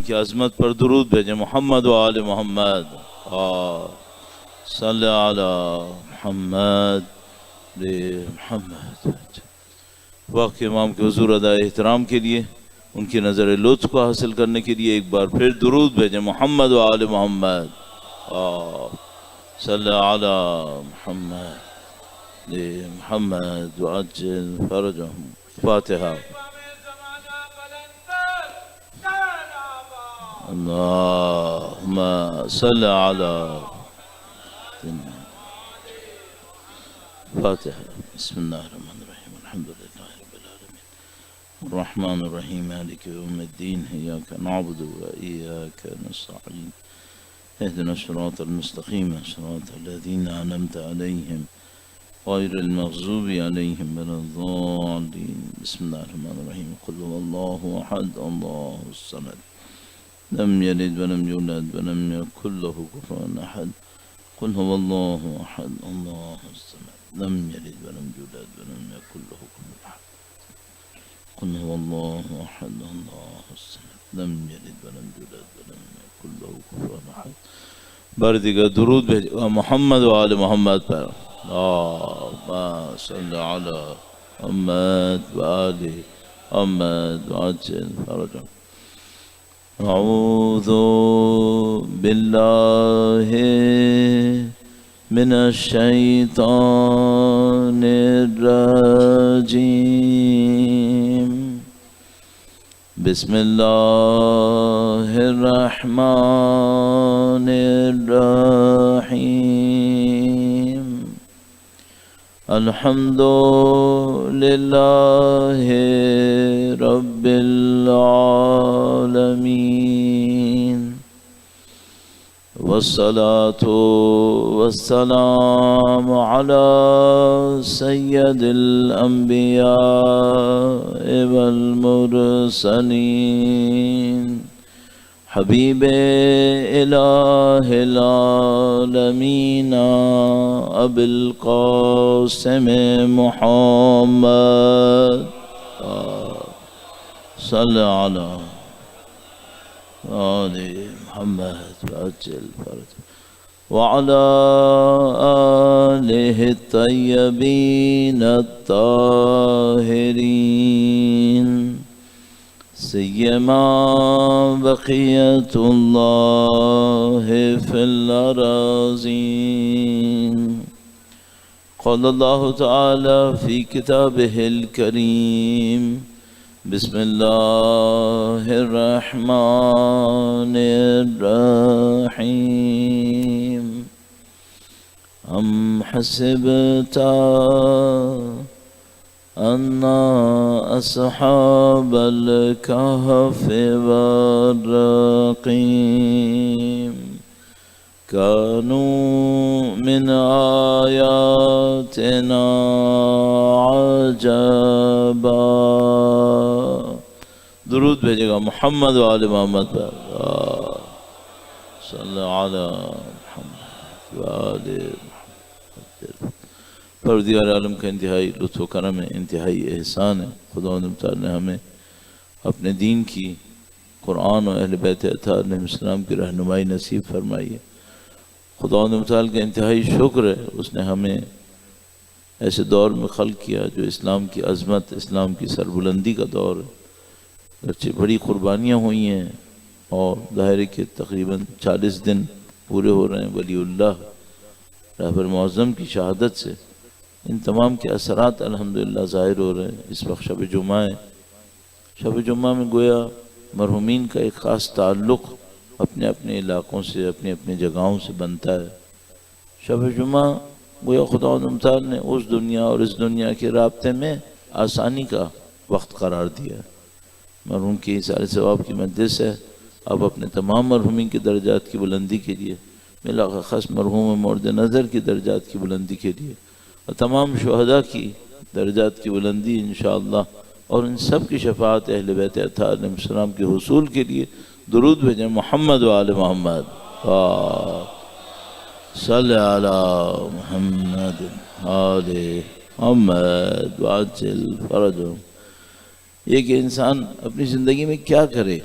کی عظمت پر درود بھیجیں. محمد و آل محمد صلی علی محمد محمد. وقت کے امام کے حضور ادائے احترام کے لیے، ان کی نظر لطف کو حاصل کرنے کے لیے ایک بار پھر درود بھیجیں. محمد و آل محمد صلی علی محمد محمد وعجل فرجهم. فاتحہ. اللہم صلی علی فاتحہ. بسم اللہ الرحمن الرحیم. الحمدللہ رب العالمین الرحمن الرحیم مالک یوم الدین. ایاک نعبد و ایاک نستعین. اهدنا الصراط المستقیم صراط الذین انعمت علیہم غیر المغضوب علیہم ولا الضالین. بسم اللہ الرحمن الرحیم. قل هو اللہ احد اللہ الصمد لم یلد ولم یولد ولم یکن له کفوا احد. قل هو اللہ احد اللہ الصمد لم یلد ولم یولد ولم یکن له کفوا احد. قل هو اللہ احد اللہ الصمد لم یلد ولم یولد ولم یکن له کفوا احد. بار دیگر درود بھیجو محمد و آل محمد پر. اللہم صلی علی محمد و آل محمد وعجل فرجهم. اعوذ باللہ من الشیطان الرجیم. بسم اللہ الرحمن الرحیم. الحمد للہ رب العالمین والصلاة والسلام علی سید الانبیاء والمرسلین حبیب الہ العالمین ابی القاسم محمد صلی علی آل محمد وعجل فرجهم وعلى آلہ الطیبین الطاہرین سیما بقیت اللہ فی الأراضین. قال اللہ تعالی فی کتابہ الکریم. بسم اللہ الرحمن الرحیم. ام حسبت ان اصحاب الکہف والرقیم كانوا من آیاتنا عجبا. درود بھیجے گا محمد و آل محمد پر. صلی علی محمد و آل محمد. پروردگار عالم کا انتہائی لطف و کرم ہے، انتہائی احسان ہے. خداوند متعال نے ہمیں اپنے دین کی، قرآن و اہل بیت اطہار علیہ السلام کی رہنمائی نصیب فرمائی ہے. خداوند متعال کا انتہائی شکر ہے، اس نے ہمیں ایسے دور میں خلق کیا جو اسلام کی عظمت، اسلام کی سربلندی کا دور ہے. اگرچہ بڑی قربانیاں ہوئی ہیں اور ظاہر ہے کہ تقریباً 40 دن پورے ہو رہے ہیں ولی اللہ رہبر معظم کی شہادت سے. ان تمام کے اثرات الحمدللہ ظاہر ہو رہے ہیں. اس وقت شب جمعہ ہے. شب جمعہ میں گویا مرحومین کا ایک خاص تعلق اپنے اپنے علاقوں سے، اپنے اپنے جگہوں سے بنتا ہے. شب جمعہ گویا خداوند متعال نے اس دنیا اور اس دنیا کے رابطے میں آسانی کا وقت قرار دیا. مرحوم کی سارے ثواب کی مجلس ہے. اب اپنے تمام مرحومین کے درجات کی بلندی کے لیے، بلا خص مرحوم مورد نظر کی درجات کی بلندی کے لیے، اور تمام شہداء کی درجات کی بلندی انشاءاللہ، اور ان سب کی شفاعت اہل بیت اطہار علیہ السلام کے حصول کے لیے درود بھیجیں محمد و آل محمد. صلی علی محمد آل محمد وعجل فرجهم. یہ کہ انسان اپنی زندگی میں کیا کرے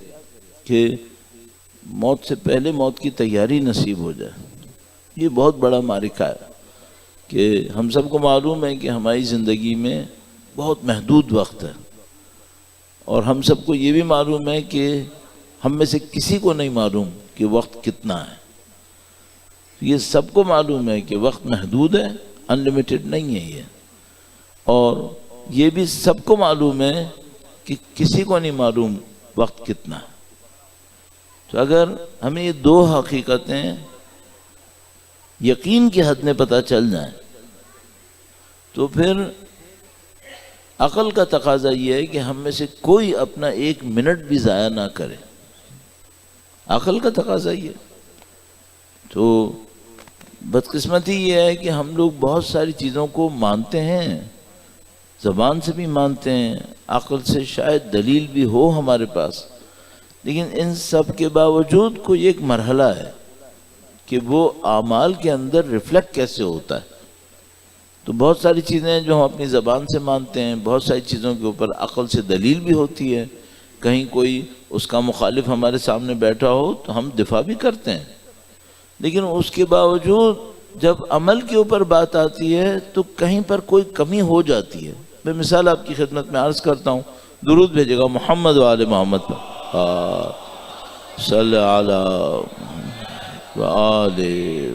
کہ موت سے پہلے موت کی تیاری نصیب ہو جائے، یہ بہت بڑا معرکہ ہے کہ ہم سب کو معلوم ہے کہ ہماری زندگی میں بہت محدود وقت ہے، اور ہم سب کو یہ بھی معلوم ہے کہ ہم میں سے کسی کو نہیں معلوم کہ وقت کتنا ہے۔ یہ سب کو معلوم ہے کہ وقت محدود ہے، انلمیٹڈ نہیں ہے یہ، اور یہ بھی سب کو معلوم ہے کہ کسی کو نہیں معلوم وقت کتنا ہے۔ تو اگر ہمیں یہ دو حقیقتیں یقین کی حد میں پتہ چل جائیں تو پھر عقل کا تقاضا یہ ہے کہ ہم میں سے کوئی اپنا ایک منٹ بھی ضائع نہ کرے، عقل کا تقاضا یہ۔ تو بدقسمتی یہ ہے کہ ہم لوگ بہت ساری چیزوں کو مانتے ہیں، زبان سے بھی مانتے ہیں، عقل سے شاید دلیل بھی ہو ہمارے پاس، لیکن ان سب کے باوجود کوئی ایک مرحلہ ہے کہ وہ اعمال کے اندر ریفلیکٹ کیسے ہوتا ہے۔ تو بہت ساری چیزیں جو ہم اپنی زبان سے مانتے ہیں، بہت ساری چیزوں کے اوپر عقل سے دلیل بھی ہوتی ہے، کہیں کوئی اس کا مخالف ہمارے سامنے بیٹھا ہو تو ہم دفاع بھی کرتے ہیں، لیکن اس کے باوجود جب عمل کے اوپر بات آتی ہے تو کہیں پر کوئی کمی ہو جاتی ہے۔ میں مثال آپ کی خدمت میں عرض کرتا ہوں، درود بھیجے گا محمد و آل محمد پر، صلی علی و آل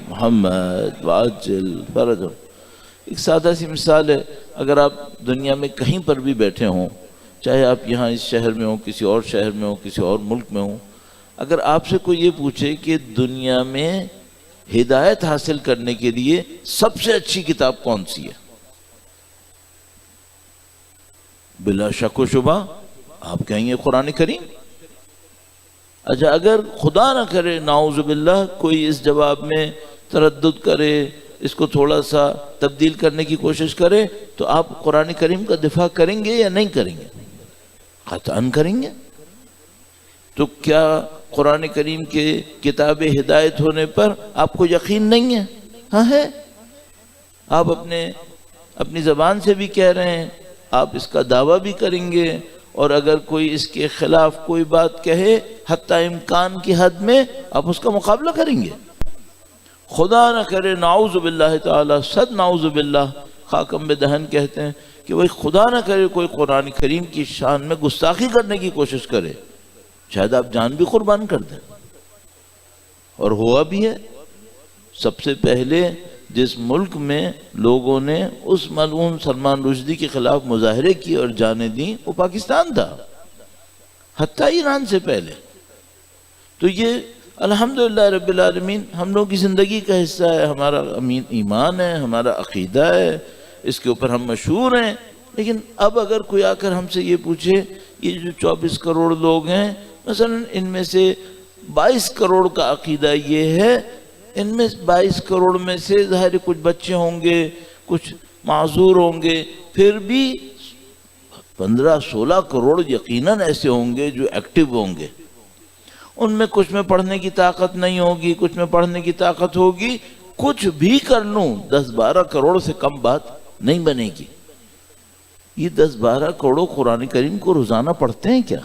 محمد وعجل فرجہ۔ ایک سادہ سی مثال ہے، اگر آپ دنیا میں کہیں پر بھی بیٹھے ہوں، چاہے آپ یہاں اس شہر میں ہوں، کسی اور شہر میں ہوں، کسی اور ملک میں ہوں، اگر آپ سے کوئی یہ پوچھے کہ دنیا میں ہدایت حاصل کرنے کے لیے سب سے اچھی کتاب کون سی ہے، بلا شک و شبہ آپ کہیں گے قرآن کریم۔ اچھا، اگر خدا نہ کرے نعوذ باللہ کوئی اس جواب میں تردد کرے، اس کو تھوڑا سا تبدیل کرنے کی کوشش کرے، تو آپ قرآن کریم کا دفاع کریں گے یا نہیں کریں گے؟ قطعاً کریں گے۔ تو کیا قرآن کریم کے کتاب ہدایت ہونے پر آپ کو یقین نہیں ہے؟ ہاں ہے، آپ اپنی زبان سے بھی کہہ رہے ہیں، آپ اس کا دعویٰ بھی کریں گے، اور اگر کوئی اس کے خلاف کوئی بات کہے حتیٰ امکان کی حد میں آپ اس کا مقابلہ کریں گے۔ خدا نہ کرے نعوذ باللہ تعالی، صد نعوذ باللہ، خاکم بے دہن کہتے ہیں کہ وہی خدا نہ کرے کوئی قرآن کریم کی شان میں گستاخی کرنے کی کوشش کرے، شاید آپ جان بھی قربان کر دیں۔ اور ہوا بھی ہے۔ سب سے پہلے جس ملک میں لوگوں نے اس ملعون سلمان رشدی کے خلاف مظاہرے کیے اور جانیں دیں وہ پاکستان تھا، حتیٰ ایران سے پہلے۔ تو یہ الحمدللہ رب العالمین ہم لوگوں کی زندگی کا حصہ ہے، ہمارا ایمان ہے، ہمارا عقیدہ ہے، اس کے اوپر ہم مشہور ہیں۔ لیکن اب اگر کوئی آ کر ہم سے یہ پوچھے، یہ جو 24 کروڑ لوگ ہیں، مثلا ان میں سے 22 کروڑ کا عقیدہ یہ ہے، ان میں 22 کروڑ میں سے ظاہر کچھ بچے ہوں گے، کچھ معذور ہوں گے، پھر بھی 15-16 کروڑ یقیناً ایسے ہوں گے جو ایکٹیو ہوں گے۔ ان میں کچھ میں پڑھنے کی طاقت نہیں ہوگی، کچھ میں پڑھنے کی طاقت ہوگی، کچھ بھی کر لوں 10-12 کروڑ سے کم بات نہیں بنے گی۔ یہ 10-12 کروڑ قرآن کریم کو روزانہ پڑھتے ہیں کیا؟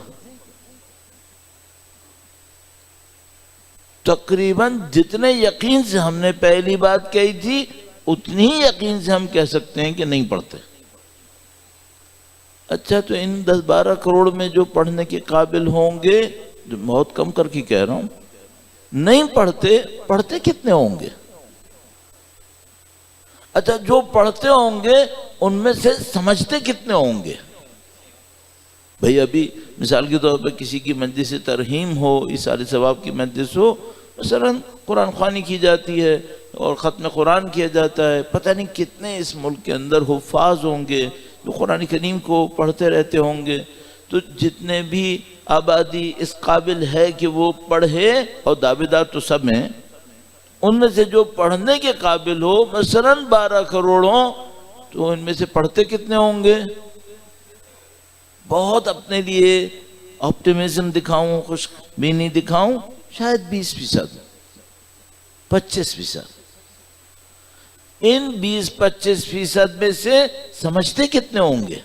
تقریباً جتنے یقین سے ہم نے پہلی بات کہی تھی اتنی ہی یقین سے ہم کہہ سکتے ہیں کہ نہیں پڑھتے۔ اچھا، تو ان 10-12 کروڑ میں جو پڑھنے کے قابل ہوں گے، جو بہت کم کر کے کہہ رہا ہوں، نہیں پڑھتے کتنے ہوں گے؟ اچھا، جو پڑھتے ہوں گے ان میں سے سمجھتے کتنے ہوں گے؟ بھئی ابھی مثال کے طور پر کسی کی مجلس ترحیم ہو، ایصال ثواب کی مجلس ہو، مثلا قرآن خوانی کی جاتی ہے اور ختم قرآن کیا جاتا ہے، پتہ نہیں کتنے اس ملک کے اندر حفاظ ہوں گے جو قرآن کریم کو پڑھتے رہتے ہوں گے۔ تو جتنے بھی آبادی اس قابل ہے کہ وہ پڑھے، اور دعوے دار تو سب ہیں، ان میں سے جو پڑھنے کے قابل ہو مثلا 12 کروڑ ہوں، تو ان میں سے پڑھتے کتنے ہوں گے؟ بہت اپنے لیے آپٹیمزم دکھاؤں، خوش بینی دکھاؤں، شاید 20%، 25%۔ ان 20-25% میں سے سمجھتے کتنے ہوں گے؟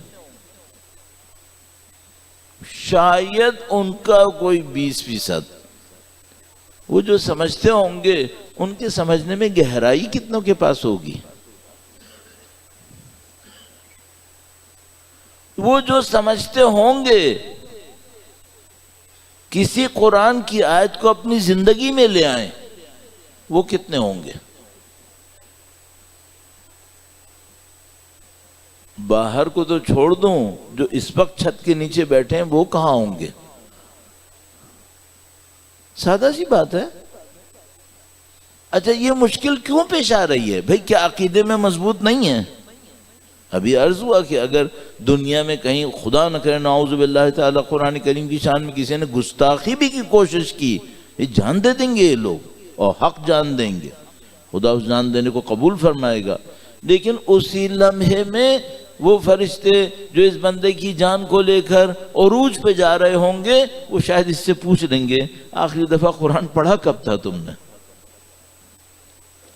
شاید ان کا کوئی 20%۔ وہ جو سمجھتے ہوں گے ان کے سمجھنے میں گہرائی کتنوں کے پاس ہوگی؟ وہ جو سمجھتے ہوں گے کسی قرآن کی آیت کو اپنی زندگی میں لے آئیں وہ کتنے ہوں گے؟ باہر کو تو چھوڑ دوں، جو اس وقت چھت کے نیچے بیٹھے ہیں وہ کہاں ہوں گے؟ سادہ سی بات ہے۔ اچھا یہ مشکل کیوں پیش آ رہی ہے؟ بھئی کیا عقیدے میں مضبوط نہیں ہے؟ ابھی عرض ہوا کہ اگر دنیا میں کہیں خدا نہ کرے نعوذ باللہ تعالی قرآن کریم کی شان میں کسی نے گستاخی بھی کی کوشش کی، یہ جان دے دیں گے یہ لوگ، اور حق جان دیں گے، خدا اس جان دینے کو قبول فرمائے گا۔ لیکن اسی لمحے میں وہ فرشتے جو اس بندے کی جان کو لے کر عروج پہ جا رہے ہوں گے وہ شاید اس سے پوچھ لیں گے آخری دفعہ قرآن پڑھا کب تھا تم نے؟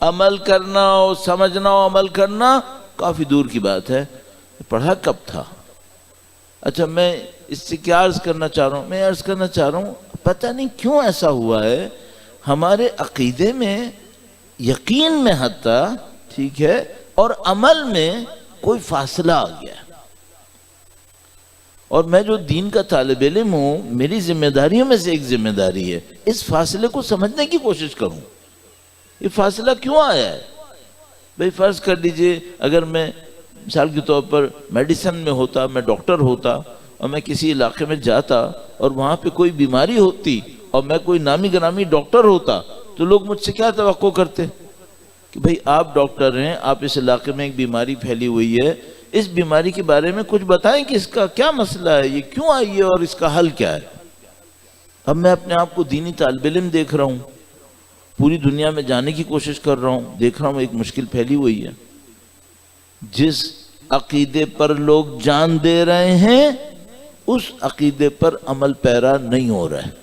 عمل کرنا اور سمجھنا اور عمل کرنا کافی دور کی بات ہے، پڑھا کب تھا؟ اچھا میں اس سے کیا عرض کرنا چاہ رہا ہوں؟ میں عرض کرنا چاہ رہا ہوں پتہ نہیں کیوں ایسا ہوا ہے ہمارے عقیدے میں، یقین میں حتیٰ، ٹھیک ہے، اور عمل میں کوئی فاصلہ آ گیا ہے۔ اور میں جو دین کا طالب علم ہوں، میری ذمہ داریوں میں سے ایک ذمہ داری ہے اس فاصلے کو سمجھنے کی کوشش کروں۔ یہ فاصلہ کیوں آیا ہے؟ بھئی فرض کر لیجئے اگر میں مثال کے طور پر میڈیسن میں ہوتا، میں ڈاکٹر ہوتا اور میں کسی علاقے میں جاتا اور وہاں پہ کوئی بیماری ہوتی اور میں کوئی نامی گرامی ڈاکٹر ہوتا تو لوگ مجھ سے کیا توقع کرتے کہ بھئی آپ ڈاکٹر ہیں، آپ اس علاقے میں ایک بیماری پھیلی ہوئی ہے، اس بیماری کے بارے میں کچھ بتائیں کہ اس کا کیا مسئلہ ہے، یہ کیوں آئی ہے اور اس کا حل کیا ہے۔ اب میں اپنے آپ کو دینی طالب علم دیکھ رہا ہوں، پوری دنیا میں جانے کی کوشش کر رہا ہوں، دیکھ رہا ہوں ایک مشکل پھیلی ہوئی ہے، جس عقیدے پر لوگ جان دے رہے ہیں اس عقیدے پر عمل پیرا نہیں ہو رہا ہے۔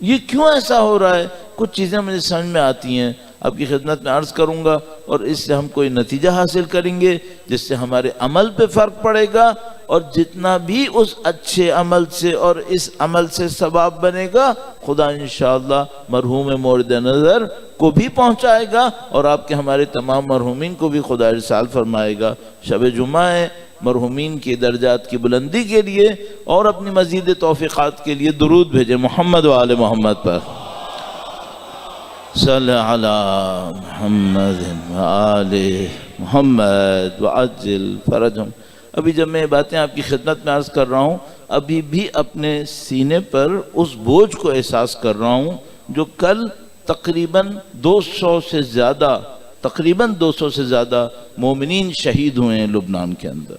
یہ کیوں ایسا ہو رہا ہے؟ کچھ چیزیں مجھے سمجھ میں آتی ہیں، آپ کی خدمت میں عرض کروں گا، اور اس سے ہم کوئی نتیجہ حاصل کریں گے جس سے ہمارے عمل پہ فرق پڑے گا، اور جتنا بھی اس اچھے عمل سے اور اس عمل سے ثواب بنے گا خدا انشاءاللہ مرحوم مورد نظر کو بھی پہنچائے گا، اور آپ کے ہمارے تمام مرحومین کو بھی خدا ارسال فرمائے گا۔ شب جمعہ ہے، مرحومین کے درجات کی بلندی کے لیے اور اپنی مزید توفیقات کے لیے درود بھیجیں محمد و آل محمد پر۔ صلی علی محمد و آل محمد وعجل فرجہم۔ ابھی جب میں باتیں آپ کی خدمت میں عرض کر رہا ہوں، ابھی بھی اپنے سینے پر اس بوجھ کو احساس کر رہا ہوں جو کل تقریباً 200 سے زیادہ مومنین شہید ہوئے ہیں لبنان کے اندر،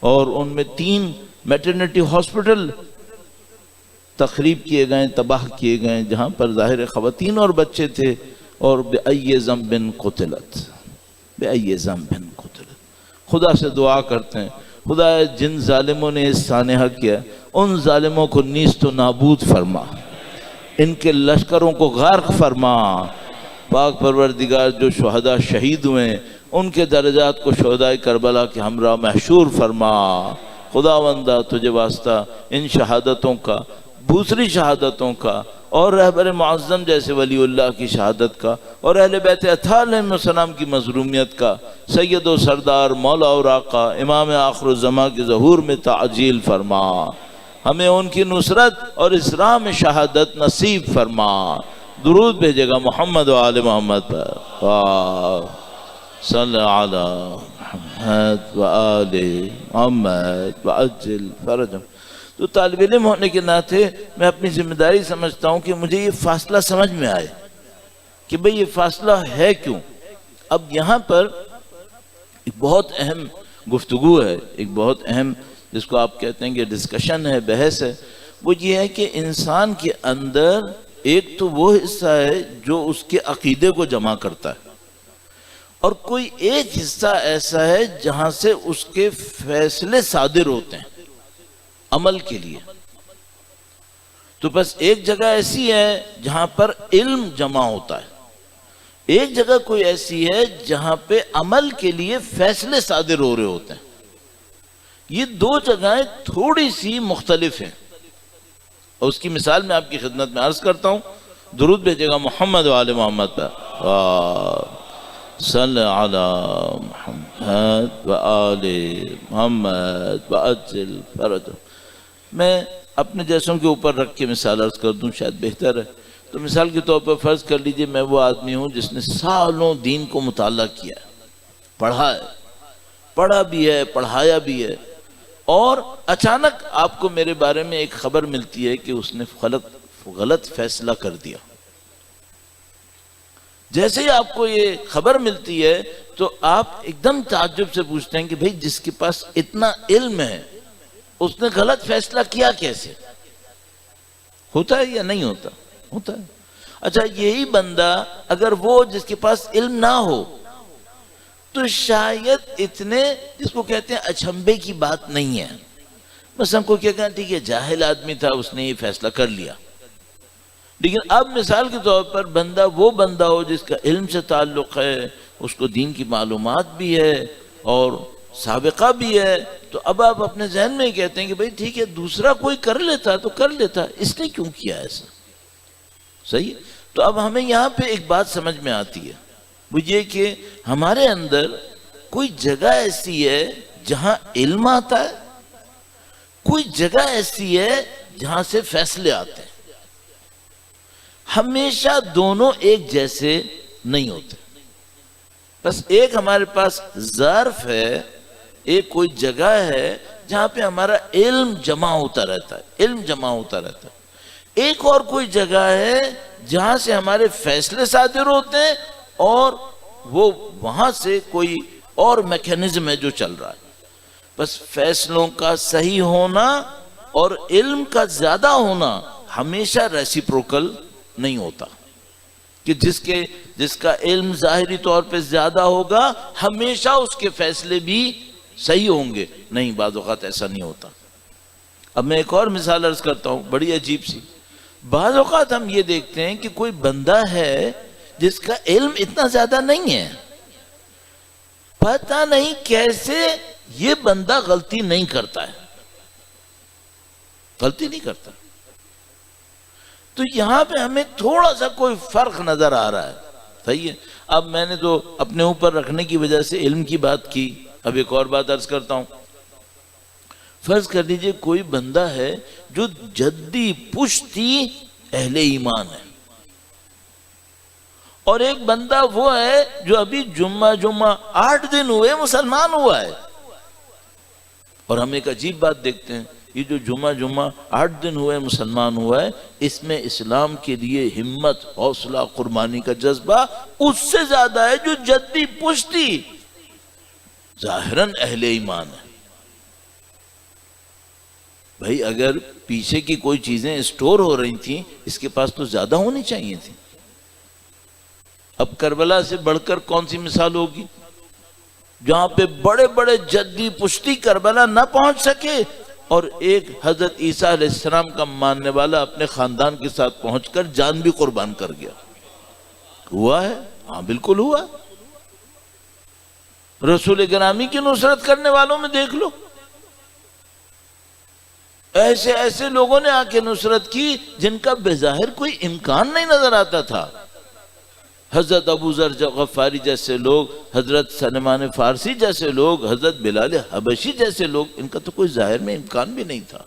اور ان میں 3 میٹرنٹی ہاسپٹل تخریب کیے گئے، تباہ کیے گئے، جہاں پر ظاہر خواتین اور بچے تھے، اور بِأَيِّ ذَنْبٍ قُتِلَتْ، بِأَيِّ ذَنْبٍ قُتِلَتْ۔ خدا سے دعا کرتے ہیں خدا جن ظالموں نے اس سانحہ کیا ان ظالموں کو نیست و نابود فرما، ان کے لشکروں کو غرق فرما۔ پاک پروردگار جو شہداء شہید ہوئے ان کے درجات کو شہداء کربلا کے ہمراہ محشور فرما۔ خداوندہ تجھے واسطہ ان شہادتوں کا، دوسری شہادتوں کا، اور رہبر معظم جیسے ولی اللہ کی شہادت کا، اور اہل بیت اطہار علیہ السلام کی مظلومیت کا، سید و سردار مولا اور آقا امام آخر الزماں کے ظہور میں تعجیل فرما، ہمیں ان کی نصرت اور اسراء میں شہادت نصیب فرما۔ درود بھیجے گا محمد و آل محمد پر، صلی علی محمد و آل محمد وعجل فرجہم۔ تو طالب علم ہونے کے ناطے میں اپنی ذمہ داری سمجھتا ہوں کہ مجھے یہ فاصلہ سمجھ میں آئے کہ بھئی یہ فاصلہ ہے کیوں۔ اب یہاں پر ایک بہت اہم گفتگو ہے، ایک بہت اہم جس کو آپ کہتے ہیں کہ ڈسکشن ہے، بحث ہے، وہ یہ ہے کہ انسان کے اندر ایک تو وہ حصہ ہے جو اس کے عقیدے کو جمع کرتا ہے، اور کوئی ایک حصہ ایسا ہے جہاں سے اس کے فیصلے صادر ہوتے ہیں عمل کے لیے۔ تو بس ایک جگہ ایسی ہے جہاں پر علم جمع ہوتا ہے، ایک جگہ کوئی ایسی ہے جہاں پہ عمل کے لیے فیصلے صادر ہو رہے ہوتے ہیں۔ یہ دو جگہیں تھوڑی سی مختلف ہیں، اور اس کی مثال میں آپ کی خدمت میں عرض کرتا ہوں. درود بھیجے گا محمد و آل محمد پر. صلی علی محمد و آل محمد وعجل فرجهم. میں اپنے جیسوں کے اوپر رکھ کے مثال عرض کر دوں شاید بہتر ہے. تو مثال کے طور پر فرض کر لیجئے میں وہ آدمی ہوں جس نے سالوں دین کو مطالعہ کیا ہے، پڑھا بھی ہے، پڑھایا بھی ہے، اور اچانک آپ کو میرے بارے میں ایک خبر ملتی ہے کہ اس نے غلط فیصلہ کر دیا. جیسے ہی آپ کو یہ خبر ملتی ہے تو آپ ایک دم تعجب سے پوچھتے ہیں کہ بھئی جس کے پاس اتنا علم ہے اس نے غلط فیصلہ کیا کیسے؟ ہوتا ہے یا نہیں ہوتا؟ ہوتا ہے. اچھا یہی بندہ اگر وہ جس کے پاس علم نہ ہو تو شاید اتنے جس کو کہتے ہیں اچھمبے کی بات نہیں ہے. بس ہم کو کیا کہنا ٹھیک ہے جاہل آدمی تھا اس نے یہ فیصلہ کر لیا. لیکن اب مثال کے طور پر بندہ وہ بندہ ہو جس کا علم سے تعلق ہے، اس کو دین کی معلومات بھی ہے اور سابقہ بھی ہے، تو اب آپ اپنے ذہن میں ہی کہتے ہیں کہ بھئی ٹھیک ہے دوسرا کوئی کر لیتا تو کر لیتا، اس نے کیوں کیا ایسا؟ صحیح ہے. تو اب ہمیں یہاں پہ ایک بات سمجھ میں آتی ہے، وہ یہ کہ ہمارے اندر کوئی جگہ ایسی ہے جہاں علم آتا ہے، کوئی جگہ ایسی ہے جہاں سے فیصلے آتے ہیں. ہمیشہ دونوں ایک جیسے نہیں ہوتے. بس ایک ہمارے پاس ظرف ہے، ایک کوئی جگہ ہے جہاں پہ ہمارا علم جمع ہوتا رہتا ہے، ایک اور کوئی جگہ ہے جہاں سے ہمارے فیصلے صادر ہوتے ہیں اور وہ وہاں سے کوئی اور میکینزم ہے جو چل رہا ہے. بس فیصلوں کا صحیح ہونا اور علم کا زیادہ ہونا ہمیشہ ریسیپروکل نہیں ہوتا کہ جس کا علم ظاہری طور پہ زیادہ ہوگا ہمیشہ اس کے فیصلے بھی صحیح ہوں گے. نہیں، بعض اوقات ایسا نہیں ہوتا. اب میں ایک اور مثال عرض کرتا ہوں بڑی عجیب سی. بعض اوقات ہم یہ دیکھتے ہیں کہ کوئی بندہ ہے جس کا علم اتنا زیادہ نہیں ہے، پتہ نہیں کیسے یہ بندہ غلطی نہیں کرتا. تو یہاں پہ ہمیں تھوڑا سا کوئی فرق نظر آ رہا ہے. صحیح ہے. اب میں نے تو اپنے اوپر رکھنے کی وجہ سے علم کی بات کی. اب ایک اور بات عرض کرتا ہوں. فرض کر لیجئے کوئی بندہ ہے جو جدی پشتی اہل ایمان ہے، اور ایک بندہ وہ ہے جو ابھی جمعہ 8 دن ہوئے مسلمان ہوا ہے. اور ہم ایک عجیب بات دیکھتے ہیں، یہ جو جمعہ 8 دن ہوئے مسلمان ہوا ہے، اس میں اسلام کے لیے ہمت، حوصلہ، قربانی کا جذبہ اس سے زیادہ ہے جو جدی پشتی ظاہراً اہل ایمان ہے. بھائی اگر پیچھے کی کوئی چیزیں اسٹور ہو رہی تھیں اس کے پاس تو زیادہ ہونی چاہیے تھی. اب کربلا سے بڑھ کر کون سی مثال ہوگی جہاں پہ بڑے بڑے جدی پشتی کربلا نہ پہنچ سکے اور ایک حضرت عیسیٰ علیہ السلام کا ماننے والا اپنے خاندان کے ساتھ پہنچ کر جان بھی قربان کر گیا. ہوا ہے؟ ہاں بالکل ہوا. رسول گرامی کی نصرت کرنے والوں میں دیکھ لو، ایسے لوگوں نے آ کے نصرت کی جن کا بظاہر کوئی امکان نہیں نظر آتا تھا. حضرت ابو ذر غفاری جیسے لوگ، حضرت سلمان فارسی جیسے لوگ، حضرت بلال حبشی جیسے لوگ، ان کا تو کوئی ظاہر میں امکان بھی نہیں تھا.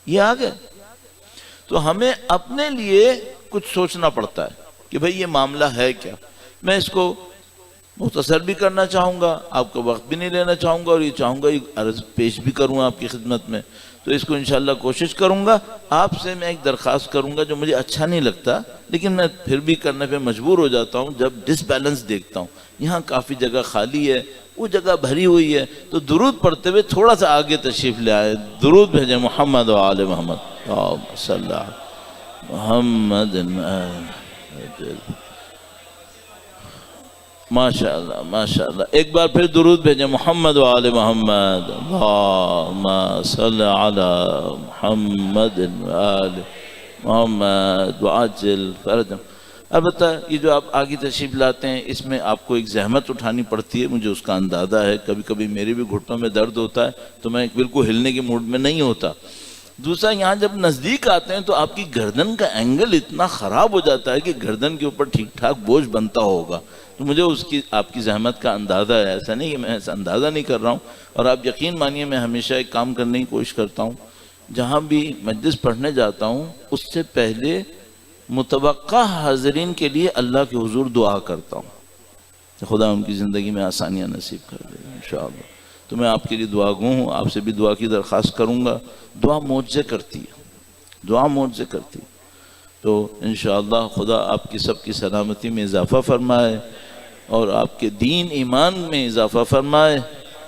یہ آ گئے. تو ہمیں اپنے لیے کچھ سوچنا پڑتا ہے کہ بھئی یہ معاملہ ہے کیا. میں اس کو مختصر بھی کرنا چاہوں گا، آپ کا وقت بھی نہیں لینا چاہوں گا، اور یہ چاہوں گا یہ عرض پیش بھی کروں آپ کی خدمت میں. تو اس کو انشاءاللہ کوشش کروں گا. آپ سے میں ایک درخواست کروں گا جو مجھے اچھا نہیں لگتا لیکن میں پھر بھی کرنے پہ مجبور ہو جاتا ہوں جب ڈس بیلنس دیکھتا ہوں. یہاں کافی جگہ خالی ہے، وہ جگہ بھری ہوئی ہے، تو درود پڑھتے ہوئے تھوڑا سا آگے تشریف لے آئے. درود بھیجیں محمد و آل محمد صلی اللہ محمد. ماشاءاللہ ماشاءاللہ. ایک بار پھر درود بھیجیں محمد و آل محمد. اللہم صلی علی محمد و آل محمد وعجل فرجهم. البتہ یہ جو آپ آگے تشریف لاتے ہیں اس میں آپ کو ایک زحمت اٹھانی پڑتی ہے، مجھے اس کا اندازہ ہے. کبھی کبھی میرے بھی گھٹنوں میں درد ہوتا ہے تو میں بالکل ہلنے کے موڈ میں نہیں ہوتا. دوسرا یہاں جب نزدیک آتے ہیں تو آپ کی گردن کا اینگل اتنا خراب ہو جاتا ہے کہ گردن کے اوپر ٹھیک ٹھاک بوجھ بنتا ہوگا. تو مجھے اس کی آپ کی زحمت کا اندازہ ہے، ایسا نہیں کہ میں ایسا اندازہ نہیں کر رہا ہوں. اور آپ یقین مانیے میں ہمیشہ ایک کام کرنے کی کوشش کرتا ہوں، جہاں بھی مجلس پڑھنے جاتا ہوں اس سے پہلے متوقع حاضرین کے لیے اللہ کے حضور دعا کرتا ہوں کہ خدا ان کی زندگی میں آسانیاں نصیب کر دے انشاءاللہ. تو میں آپ کے لیے دعا گو ہوں، آپ سے بھی دعا کی درخواست کروں گا. دعا معجزے کرتی ہے، دعا معجزے کرتی ہے. تو انشاءاللہ خدا آپ کی سب کی سلامتی میں اضافہ فرمائے اور آپ کے دین ایمان میں اضافہ فرمائے.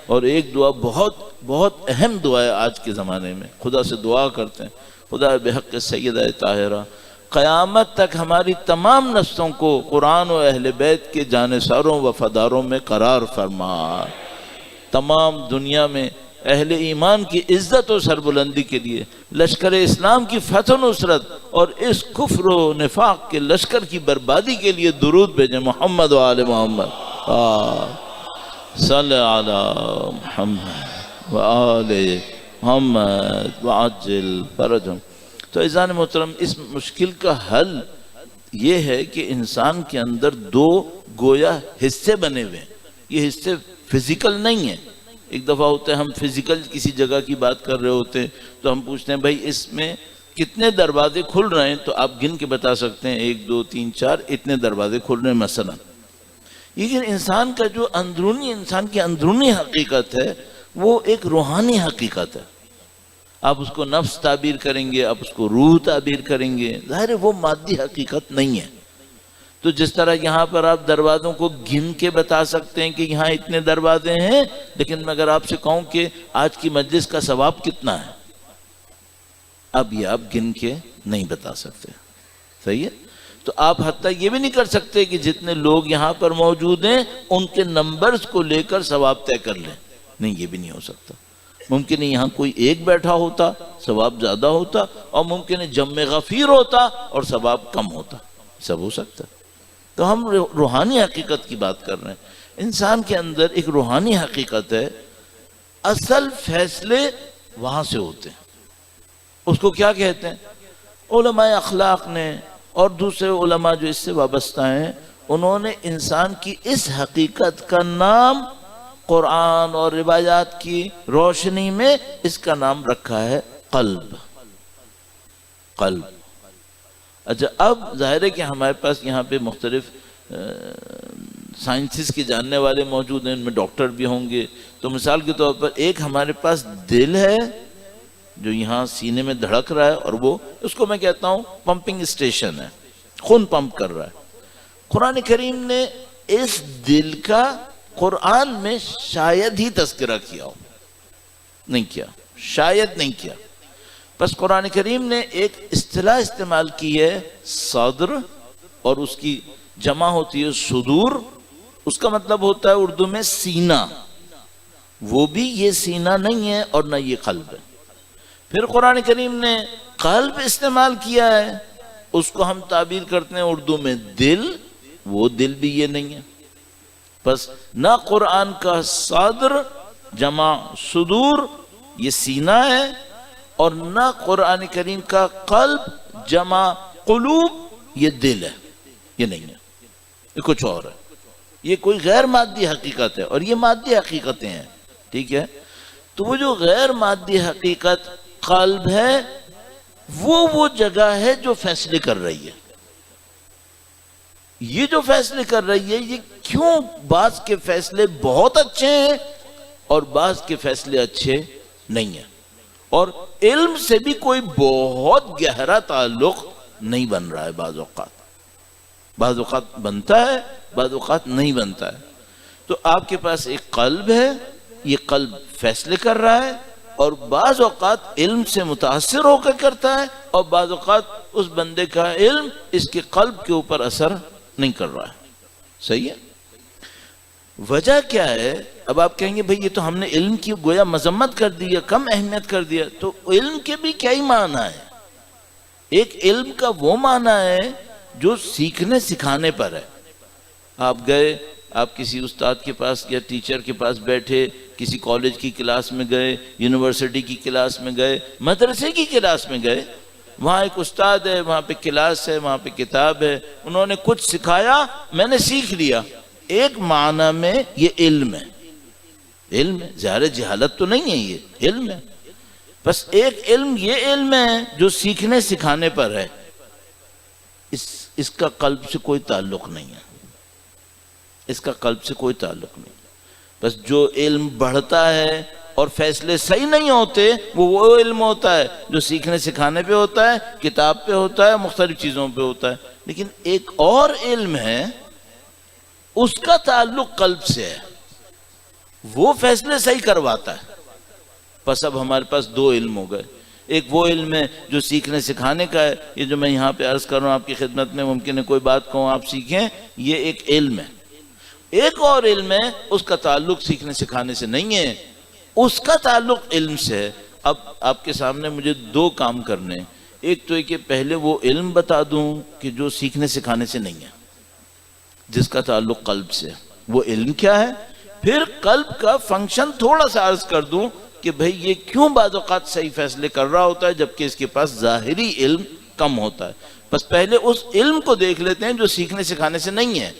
اور ایک دعا بہت بہت اہم دعا ہے آج کے زمانے میں، خدا سے دعا کرتے ہیں خدا بحق سیدہ طاہرہ قیامت تک ہماری تمام نسلوں کو قرآن و اہل بیت کے جانثاروں وفاداروں میں قرار فرما. تمام دنیا میں اہل ایمان کی عزت و سربلندی کے لیے، لشکر اسلام کی فتح و نصرت اور اس کفر و نفاق کے لشکر کی بربادی کے لیے درود بھیجیں. محمد و آل محمد صلی علی محمد و آل محمد وعجل فرجهم. تو عزیزان محترم، اس مشکل کا حل یہ ہے کہ انسان کے اندر دو گویا حصے بنے ہوئے ہیں. یہ حصے فزیکل نہیں ہیں. ایک دفعہ ہوتا ہے ہم فزیکل کسی جگہ کی بات کر رہے ہوتے ہیں تو ہم پوچھتے ہیں بھائی اس میں کتنے دروازے کھل رہے ہیں، تو آپ گن کے بتا سکتے ہیں 1 2 3 4 اتنے دروازے کھل رہے ہیں مثلا. لیکن انسان کا جو اندرونی، انسان کی اندرونی حقیقت ہے وہ ایک روحانی حقیقت ہے. آپ اس کو نفس تعبیر کریں گے، آپ اس کو روح تعبیر کریں گے، ظاہر ہے وہ مادی حقیقت نہیں ہے. تو جس طرح یہاں پر آپ دروازوں کو گن کے بتا سکتے ہیں کہ یہاں اتنے دروازے ہیں، لیکن میں اگر آپ سے کہوں کہ آج کی مجلس کا ثواب کتنا ہے، اب یہ آپ گن کے نہیں بتا سکتے. صحیح ہے؟ تو آپ حتیٰ یہ بھی نہیں کر سکتے کہ جتنے لوگ یہاں پر موجود ہیں ان کے نمبرز کو لے کر ثواب طے کر لیں. نہیں، یہ بھی نہیں ہو سکتا. ممکن ہے یہاں کوئی ایک بیٹھا ہوتا ثواب زیادہ ہوتا، اور ممکن ہے جمع غفیر ہوتا اور ثواب کم ہوتا. سب ہو سکتا ہے. تو ہم روحانی حقیقت کی بات کر رہے ہیں. انسان کے اندر ایک روحانی حقیقت ہے. اصل فیصلے وہاں سے ہوتے ہیں. اس کو کیا کہتے ہیں؟ علماء اخلاق نے اور دوسرے علماء جو اس سے وابستہ ہیں، انہوں نے انسان کی اس حقیقت کا نام قرآن اور روایات کی روشنی میں اس کا نام رکھا ہے قلب. قلب. اچھا، اب ظاہر ہے کہ ہمارے پاس یہاں پہ مختلف سائنسز کے جاننے والے موجود ہیں، ان میں ڈاکٹر بھی ہوں گے. تو مثال کے طور پر ایک ہمارے پاس دل ہے جو یہاں سینے میں دھڑک رہا ہے، اور وہ اس کو میں کہتا ہوں پمپنگ اسٹیشن ہے، خون پمپ کر رہا ہے. قرآن کریم نے اس دل کا قرآن میں شاید ہی تذکرہ کیا ہو، نہیں کیا، شاید نہیں کیا. بس قرآن کریم نے ایک اصطلاح استعمال کی ہے صدر، اور اس کی جمع ہوتی ہے صدور. اس کا مطلب ہوتا ہے اردو میں سینہ. وہ بھی یہ سینہ نہیں ہے اور نہ یہ قلب ہے. پھر قرآن کریم نے قلب استعمال کیا ہے، اس کو ہم تعبیر کرتے ہیں اردو میں دل. وہ دل بھی یہ نہیں ہے. بس نہ قرآن کا صدر جمع صدور یہ سینہ ہے، اور نہ قرآن کریم کا قلب جمع قلوب یہ دل ہے. یہ نہیں ہے، یہ کچھ اور ہے. یہ کوئی غیر مادی حقیقت ہے اور یہ مادی حقیقتیں ہیں. ٹھیک ہے؟ تو وہ جو غیر مادی حقیقت قلب ہے، وہ جگہ ہے جو فیصلے کر رہی ہے. یہ جو فیصلے کر رہی ہے، یہ کیوں بعض کے فیصلے بہت اچھے ہیں اور بعض کے فیصلے اچھے نہیں ہیں. اور علم سے بھی کوئی بہت گہرا تعلق نہیں بن رہا ہے. بعض اوقات بنتا ہے، بعض اوقات نہیں بنتا ہے. تو آپ کے پاس ایک قلب ہے، یہ قلب فیصلے کر رہا ہے، اور بعض اوقات علم سے متاثر ہو کر کرتا ہے، اور بعض اوقات اس بندے کا علم اس کے قلب کے اوپر اثر نہیں کر رہا ہے. صحیح ہے؟ وجہ کیا ہے؟ اب آپ کہیں گے بھئی یہ تو ہم نے علم کی گویا مذمت کر دی ہے، کم اہمیت کر دیا. تو علم کے بھی کیا ہی معنی ہے؟ ایک علم کا وہ معنی ہے جو سیکھنے سکھانے پر ہے. آپ گئے آپ کسی استاد کے پاس یا ٹیچر کے پاس بیٹھے، کسی کالج کی کلاس میں گئے، یونیورسٹی کی کلاس میں گئے، مدرسے کی کلاس میں گئے، وہاں ایک استاد ہے، وہاں پہ کلاس ہے، وہاں پہ کتاب ہے، انہوں نے کچھ سکھایا، میں نے سیکھ لیا، ایک معنی میں یہ علم ہے، علم ہے، ظاہر جہالت تو نہیں ہے، یہ علم ہے۔ بس ایک علم یہ علم ہے جو سیکھنے سکھانے پر ہے، اس کا قلب سے کوئی تعلق نہیں ہے، اس کا قلب سے کوئی تعلق نہیں۔ بس جو علم بڑھتا ہے اور فیصلے صحیح نہیں ہوتے، وہ علم ہوتا ہے جو سیکھنے سکھانے پہ ہوتا ہے، کتاب پہ ہوتا ہے، مختلف چیزوں پہ ہوتا ہے۔ لیکن ایک اور علم ہے، اس کا تعلق قلب سے ہے، وہ فیصلے صحیح کرواتا ہے۔ بس اب ہمارے پاس دو علم ہو گئے، ایک وہ علم ہے جو سیکھنے سکھانے کا ہے، یہ جو میں یہاں پہ عرض کر رہا ہوں آپ کی خدمت میں، ممکن ہے کوئی بات کہوں آپ سیکھیں، یہ ایک علم ہے۔ ایک اور علم ہے، اس کا تعلق سیکھنے سکھانے سے نہیں ہے، اس کا تعلق علم سے ہے۔ اب آپ کے سامنے مجھے دو کام کرنے، ایک تو یہ کہ پہلے وہ علم بتا دوں کہ جو سیکھنے سکھانے سے نہیں ہے، جس کا تعلق قلب سے ہے، وہ علم کیا ہے، پھر قلب کا فنکشن تھوڑا سا عرض کر دوں کہ بھئی یہ کیوں بعض اوقات صحیح فیصلے کر رہا ہوتا ہے جبکہ اس کے پاس ظاہری علم کم ہوتا ہے۔ بس پہلے اس علم کو دیکھ لیتے ہیں جو سیکھنے سکھانے سے نہیں ہے۔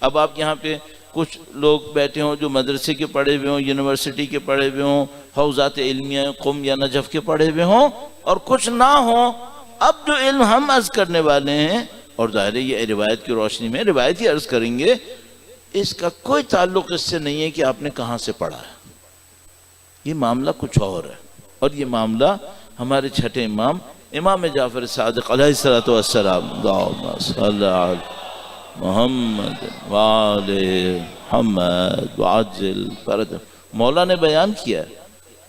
اب آپ یہاں پہ کچھ لوگ بیٹھے ہوں جو مدرسے کے پڑھے ہوئے ہوں، یونیورسٹی کے پڑھے ہوئے ہوں، حوزات علمیہ قم یا نجف کے پڑھے ہوئے ہوں، اور کچھ نہ ہوں۔ اب جو علم ہم عرض کرنے والے ہیں، اور ظاہر ہے یہ روایت کی روشنی میں روایت ہی عرض کریں گے، اس کا کوئی تعلق اس سے نہیں ہے کہ آپ نے کہاں سے پڑھا ہے، یہ معاملہ کچھ اور ہے۔ اور یہ معاملہ ہمارے چھٹے امام جعفر صادق علیہ السلام، اللہم صلی علی محمد وآل محمد وعجل فرج، مولا نے بیان کیا ہے،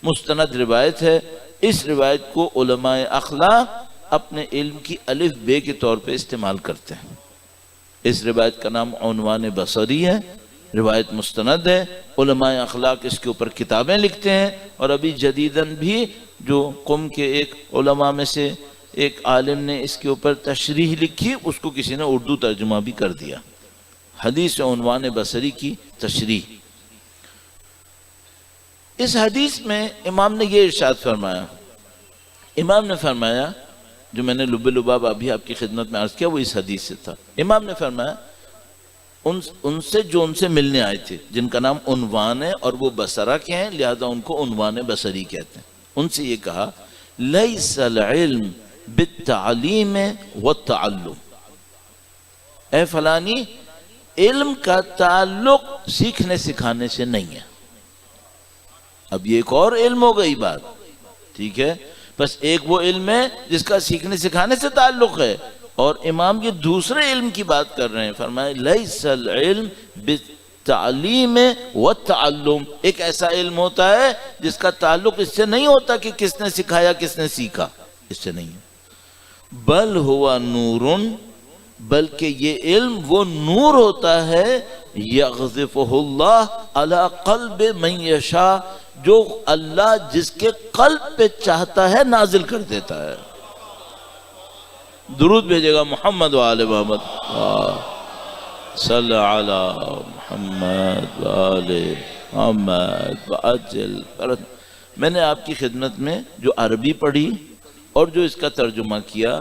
مستند روایت ہے۔ اس روایت کو علماء اخلاق اپنے علم کی الف بے کے طور پہ استعمال کرتے ہیں۔ اس روایت کا نام عنوان بصری ہے، روایت مستند ہے، علماء اخلاق اس کے اوپر کتابیں لکھتے ہیں، اور ابھی جدیداً بھی جو قم کے ایک علماء میں سے ایک عالم نے اس کے اوپر تشریح لکھی، اس کو کسی نے اردو ترجمہ بھی کر دیا، حدیث عنوان بصری کی تشریح۔ اس حدیث میں امام نے یہ ارشاد فرمایا، امام نے فرمایا، جو میں نے لب لباب ابھی آپ کی خدمت میں عرض کیا وہ اس حدیث سے تھا۔ امام نے فرمایا ان سے جو ان سے ملنے آئے تھے، جن کا نام عنوان ہے اور وہ بصرہ کے ہیں، لہذا ان کو عنوان بصری کہتے ہیں، ان سے یہ کہا لیس العلم بالتعلیم والتعلم، اے فلانی، علم کا تعلق سیکھنے سکھانے سے نہیں ہے۔ اب یہ ایک اور علم ہو گئی بات، ٹھیک ہے، بس ایک وہ علم ہے جس کا سیکھنے سکھانے سے تعلق ہے، اور امام یہ دوسرے علم کی بات کر رہے ہیں، فرمائے لیس العلم بالتعلیم والتعلم، ایک ایسا علم ہوتا ہے جس کا تعلق اس سے نہیں ہوتا کہ کس نے سکھایا کس نے سیکھا، اس سے نہیں ہے، بل ہوا نور، بلکہ یہ علم وہ نور ہوتا ہے، یغذفہ اللہ علی قلب من یشاء، جو اللہ جس کے قلب پہ چاہتا ہے نازل کر دیتا ہے۔ درود بھیجے گا محمد وآل محمد، صلی علی محمد وآل محمد وعجل فرج۔ میں نے آپ کی خدمت میں جو عربی پڑھی اور جو اس کا ترجمہ کیا،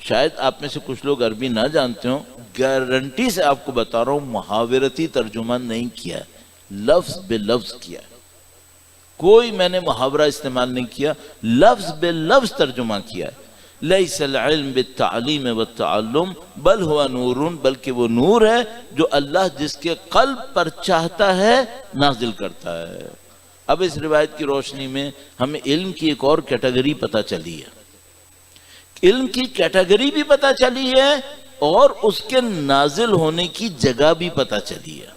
شاید آپ میں سے کچھ لوگ عربی نہ جانتے ہوں، گارنٹی سے آپ کو بتا رہا ہوں محاورتی ترجمہ نہیں کیا، لفظ بے لفظ کیا، کوئی میں نے محاورہ استعمال نہیں کیا، لفظ بے لفظ ترجمہ کیا ہے۔ لیس العلم بالتعلیم والتعلم بل ہوا نور، بلکہ وہ نور ہے جو اللہ جس کے قلب پر چاہتا ہے نازل کرتا ہے۔ اب اس روایت کی روشنی میں ہمیں علم کی ایک اور کیٹیگری پتہ چلی ہے، علم کی کیٹیگری بھی پتہ چلی ہے اور اس کے نازل ہونے کی جگہ بھی پتہ چلی ہے،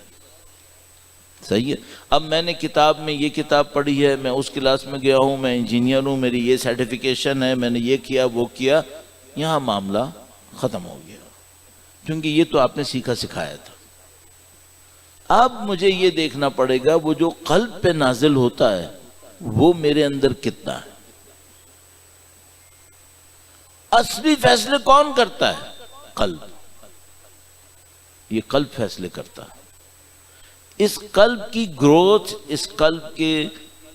صحیح ہے۔ اب میں نے کتاب میں یہ کتاب پڑھی ہے، میں اس کلاس میں گیا ہوں، میں انجینئر ہوں، میری یہ سرٹیفیکیشن ہے، میں نے یہ کیا وہ کیا، یہاں معاملہ ختم ہو گیا، کیونکہ یہ تو آپ نے سیکھا سکھایا تھا۔ اب مجھے یہ دیکھنا پڑے گا وہ جو قلب پہ نازل ہوتا ہے وہ میرے اندر کتنا ہے۔ اصلی فیصلے کون کرتا ہے؟ قلب، یہ قلب فیصلے کرتا ہے۔ اس قلب کی گروتھ، اس قلب کے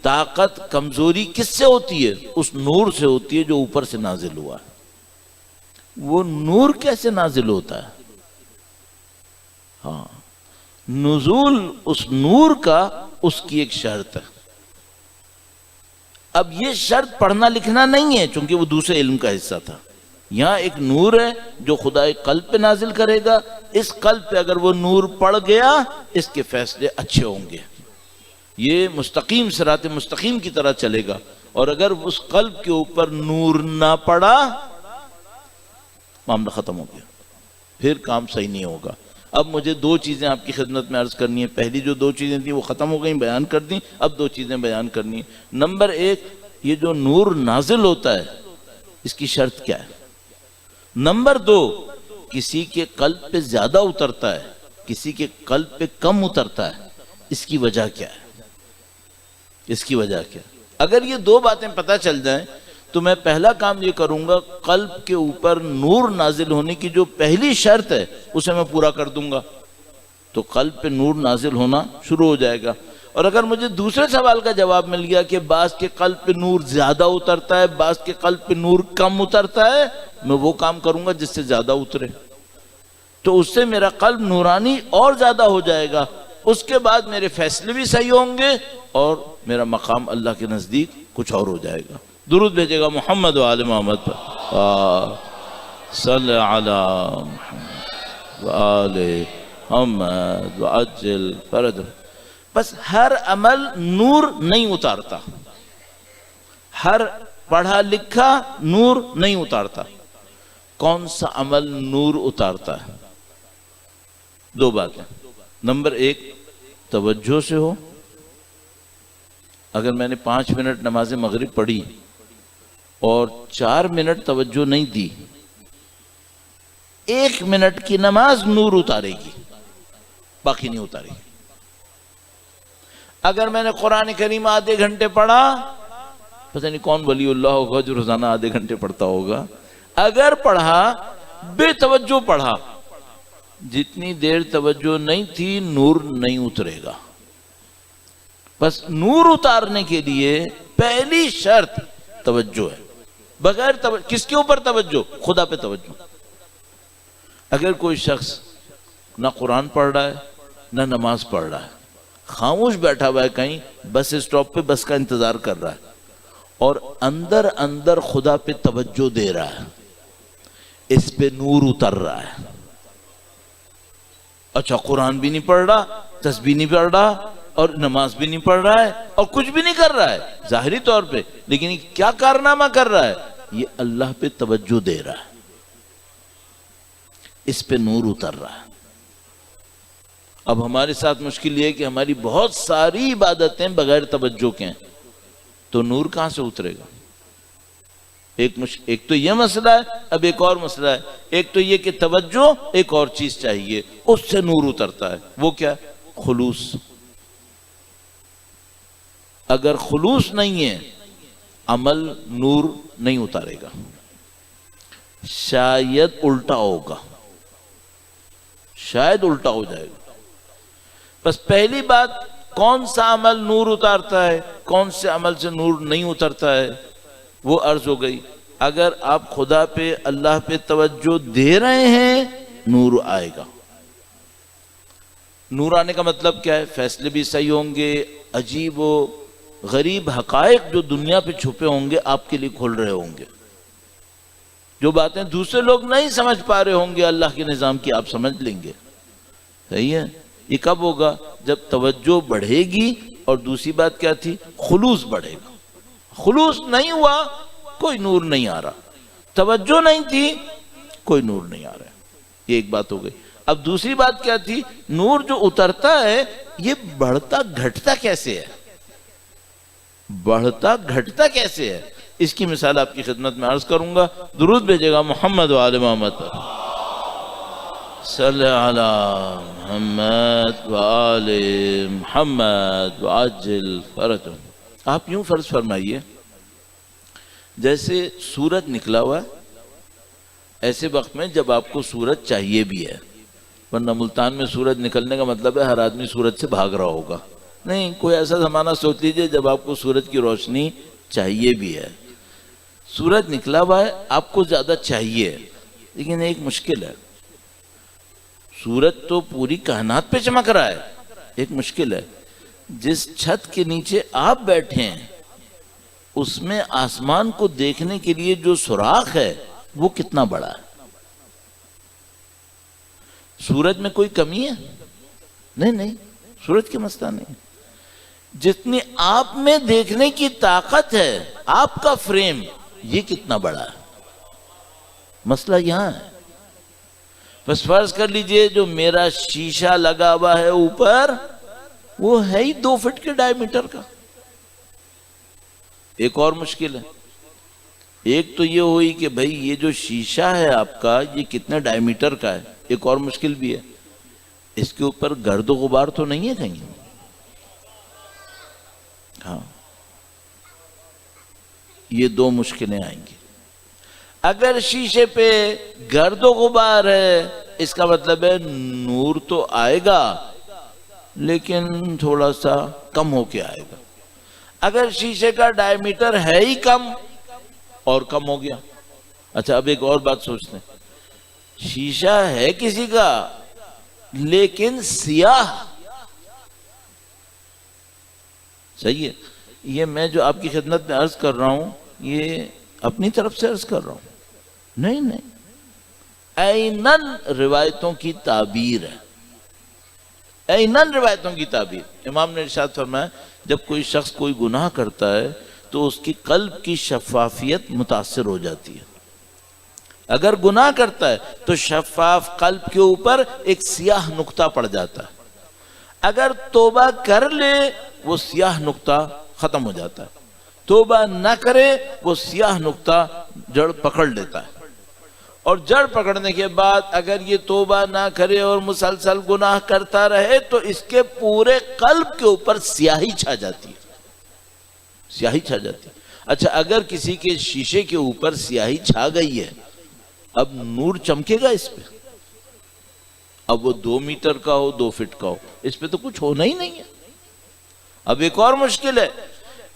طاقت، کمزوری کس سے ہوتی ہے؟ اس نور سے ہوتی ہے جو اوپر سے نازل ہوا ہے۔ وہ نور کیسے نازل ہوتا ہے؟ ہاں، نزول اس نور کا اس کی ایک شرط ہے۔ اب یہ شرط پڑھنا لکھنا نہیں ہے، چونکہ وہ دوسرے علم کا حصہ تھا۔ یہاں ایک نور ہے جو خدا ایک قلب پہ نازل کرے گا، اس قلب پہ اگر وہ نور پڑ گیا اس کے فیصلے اچھے ہوں گے، یہ مستقیم صراط مستقیم کی طرح چلے گا۔ اور اگر اس قلب کے اوپر نور نہ پڑا، معاملہ ختم ہو گیا، پھر کام صحیح نہیں ہوگا۔ اب مجھے دو چیزیں آپ کی خدمت میں عرض کرنی ہے۔ پہلی جو دو چیزیں تھیں وہ ختم ہو گئیں، بیان کر دیں، اب دو چیزیں بیان کرنی ہیں۔ نمبر ایک، یہ جو نور نازل ہوتا ہے اس کی شرط کیا ہے؟ نمبر دو، کسی کے قلب پہ زیادہ اترتا ہے، کسی کے قلب پہ کم اترتا ہے، اس کی وجہ کیا ہے؟ اس کی وجہ کیا ہے؟ اگر یہ دو باتیں پتہ چل جائیں تو میں پہلا کام یہ کروں گا، قلب کے اوپر نور نازل ہونے کی جو پہلی شرط ہے اسے میں پورا کر دوں گا، تو قلب پہ نور نازل ہونا شروع ہو جائے گا۔ اور اگر مجھے دوسرے سوال کا جواب مل گیا کہ بعض کے قلب پہ نور زیادہ اترتا ہے، بعض کے قلب پہ نور کم اترتا ہے، میں وہ کام کروں گا جس سے زیادہ اترے، تو اس سے میرا قلب نورانی اور زیادہ ہو جائے گا۔ اس کے بعد میرے فیصلے بھی صحیح ہوں گے اور میرا مقام اللہ کے نزدیک کچھ اور ہو جائے گا۔ درود بھیجے گا محمد و آل محمد پر، صلی علی محمد و آل محمد وعجل فرج۔ بس ہر عمل نور نہیں اتارتا، ہر پڑھا لکھا نور نہیں اتارتا۔ کون سا عمل نور اتارتا ہے؟ دو باتیں۔ نمبر ایک، توجہ سے ہو۔ اگر میں نے 5 منٹ نماز مغرب پڑھی اور 4 منٹ توجہ نہیں دی، 1 منٹ کی نماز نور اتارے گی، باقی نہیں اتارے گی۔ اگر میں نے قرآن کریم آدھے گھنٹے پڑھا، پتہ نہیں کون ولی اللہ ہوگا جو روزانہ آدھے گھنٹے پڑھتا ہوگا، اگر پڑھا بے توجہ پڑھا، جتنی دیر توجہ نہیں تھی نور نہیں اترے گا۔ بس نور اتارنے کے لیے پہلی شرط توجہ ہے۔ بغیر توجہ، کس کے اوپر توجہ؟ خدا پہ توجہ۔ اگر کوئی شخص نہ قرآن پڑھ رہا ہے نہ نماز پڑھ رہا ہے، خاموش بیٹھا ہوا ہے کہیں بس اسٹاپ پہ بس کا انتظار کر رہا ہے اور اندر اندر خدا پہ توجہ دے رہا ہے، اس پہ نور اتر رہا ہے۔ اچھا، قرآن بھی نہیں پڑھ رہا، تسبیح نہیں پڑھ رہا اور نماز بھی نہیں پڑھ رہا ہے اور کچھ بھی نہیں کر رہا ہے ظاہری طور پہ، لیکن یہ کیا کارنامہ کر رہا ہے؟ یہ اللہ پہ توجہ دے رہا ہے، اس پہ نور اتر رہا ہے۔ اب ہمارے ساتھ مشکل یہ ہے کہ ہماری بہت ساری عبادتیں بغیر توجہ کے ہیں، تو نور کہاں سے اترے گا؟ ایک تو یہ مسئلہ ہے، اب ایک اور مسئلہ ہے۔ ایک تو یہ کہ توجہ، ایک اور چیز چاہیے، اس سے نور اترتا ہے۔ وہ کیا؟ خلوص۔ اگر خلوص نہیں ہے، عمل نور نہیں اتارے گا، شاید الٹا ہوگا، شاید الٹا ہو جائے گا۔ بس پہلی بات، کون سا عمل نور اتارتا ہے، کون سے عمل سے نور نہیں اترتا ہے، وہ عرض ہو گئی۔ اگر آپ خدا پہ، اللہ پہ توجہ دے رہے ہیں، نور آئے گا۔ نور آنے کا مطلب کیا ہے؟ فیصلے بھی صحیح ہوں گے، عجیب و غریب حقائق جو دنیا پہ چھپے ہوں گے آپ کے لیے کھل رہے ہوں گے، جو باتیں دوسرے لوگ نہیں سمجھ پا رہے ہوں گے اللہ کے نظام کی، آپ سمجھ لیں گے۔ صحیح ہے؟ یہ کب ہوگا؟ جب توجہ بڑھے گی، اور دوسری بات کیا تھی؟ خلوص بڑھے گا۔ خلوص نہیں ہوا، کوئی نور نہیں آ رہا، توجہ نہیں تھی، کوئی نور نہیں آ رہا۔ یہ ایک بات ہو گئی۔ اب دوسری بات کیا تھی؟ نور جو اترتا ہے یہ بڑھتا گھٹتا کیسے ہے؟ بڑھتا گھٹتا کیسے ہے؟ اس کی مثال آپ کی خدمت میں عرض کروں گا۔ درود بھیجے گا محمد و آل محمد پر، صلی علی محمد و آل محمد وعجل فرج۔ آپ یوں فرض فرمائیے جیسے سورج نکلا ہوا ہے، ایسے وقت میں جب آپ کو سورج چاہیے بھی ہے، ورنہ ملتان میں سورج نکلنے کا مطلب ہے ہر آدمی سورج سے بھاگ رہا ہوگا. نہیں، کوئی ایسا زمانہ سوچ لیجئے جب آپ کو سورج کی روشنی چاہیے بھی ہے. سورج نکلا ہوا ہے، آپ کو زیادہ چاہیے، لیکن ایک مشکل ہے. سورج تو پوری کائنات پہ چمک رہا ہے، ایک مشکل ہے. جس چھت کے نیچے آپ بیٹھے ہیں اس میں آسمان کو دیکھنے کے لیے جو سوراخ ہے وہ کتنا بڑا ہے. سورج میں کوئی کمی ہے؟ نہیں، سورج کی مسئلہ نہیں. جتنی آپ میں دیکھنے کی طاقت ہے، آپ کا فریم یہ کتنا بڑا ہے، مسئلہ یہاں ہے. بس فرض کر لیجئے جو میرا شیشہ لگا ہوا ہے اوپر، وہ ہے ہی 2 فٹ کے ڈائی میٹر کا. ایک اور مشکل ہے. ایک تو یہ ہوئی کہ بھئی یہ جو شیشہ ہے آپ کا یہ کتنے ڈائی میٹر کا ہے. ایک اور مشکل بھی ہے، اس کے اوپر گرد و غبار تو نہیں ہے کہیں. ہاں، یہ 2 مشکلیں آئیں گی. اگر شیشے پہ گرد و غبار ہے اس کا مطلب ہے نور تو آئے گا لیکن تھوڑا سا کم ہو کے آئے گا. اگر شیشے کا ڈائی میٹر ہے ہی کم اور کم ہو گیا. اچھا، اب ایک اور بات سوچتے ہیں. شیشہ ہے کسی کا لیکن سیاہ. صحیح ہے. یہ میں جو آپ کی خدمت میں عرض کر رہا ہوں یہ اپنی طرف سے عرض کر رہا ہوں، نہیں، اینن روایتوں کی تعبیر ہے. اینن روایتوں کی تعبیر. امام نے ارشاد فرمایا جب کوئی شخص کوئی گناہ کرتا ہے تو اس کی قلب کی شفافیت متاثر ہو جاتی ہے. اگر گناہ کرتا ہے تو شفاف قلب کے اوپر ایک سیاہ نقطہ پڑ جاتا ہے. اگر توبہ کر لے وہ سیاہ نقطہ ختم ہو جاتا ہے. توبہ نہ کرے وہ سیاہ نقطہ جڑ پکڑ لیتا ہے. اور جڑ پکڑنے کے بعد اگر یہ توبہ نہ کرے اور مسلسل گناہ کرتا رہے تو اس کے پورے قلب کے اوپر سیاہی چھا جاتی ہے. سیاہی چھا جاتی ہے. اچھا، اگر کسی کے شیشے کے اوپر سیاہی چھا گئی ہے اب نور چمکے گا اس پہ؟ اب وہ 2 میٹر کا ہو 2 فٹ کا ہو، اس پہ تو کچھ ہونا ہی نہیں ہے. اب ایک اور مشکل ہے.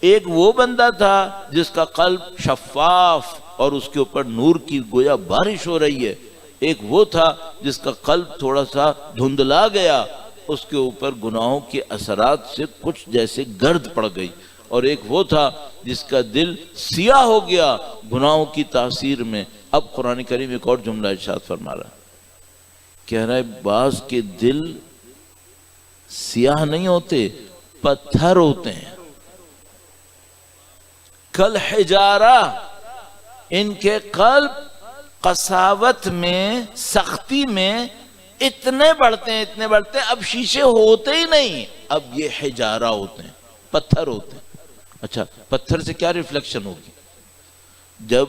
ایک وہ بندہ تھا جس کا قلب شفاف اور اس کے اوپر نور کی گویا بارش ہو رہی ہے. ایک وہ تھا جس کا قلب تھوڑا سا دھندلا گیا، اس کے اوپر گناہوں کے اثرات سے کچھ جیسے گرد پڑ گئی. اور ایک وہ تھا جس کا دل سیاہ ہو گیا گناہوں کی تاثیر میں. اب قرآن کریم ایک اور جملہ ارشاد فرما رہا ہے، کہہ رہا ہے بعض کے دل سیاہ نہیں ہوتے، پتھر ہوتے ہیں. کل حجارہ، ان کے قلب قساوت میں، سختی میں اتنے بڑھتے ہیں اب شیشے ہوتے ہی نہیں، اب یہ حجارہ ہوتے ہیں، پتھر ہوتے ہیں. اچھا، پتھر سے کیا ریفلیکشن ہوگی؟ جب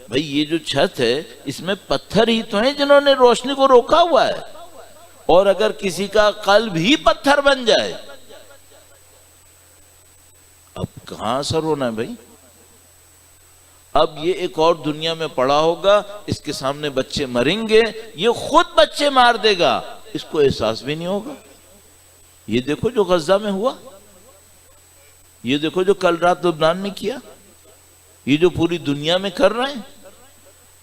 بھئی یہ جو چھت ہے اس میں پتھر ہی تو ہیں جنہوں نے روشنی کو روکا ہوا ہے. اور اگر کسی کا قلب ہی پتھر بن جائے اب کہاں اثر ہونا ہے بھائی؟ اب یہ ایک اور دنیا میں پڑا ہوگا، اس کے سامنے بچے مریں گے، یہ خود بچے مار دے گا، اس کو احساس بھی نہیں ہوگا. یہ دیکھو جو غزہ میں ہوا، یہ دیکھو جو کل رات لبنان میں کیا، یہ جو پوری دنیا میں کر رہے ہیں.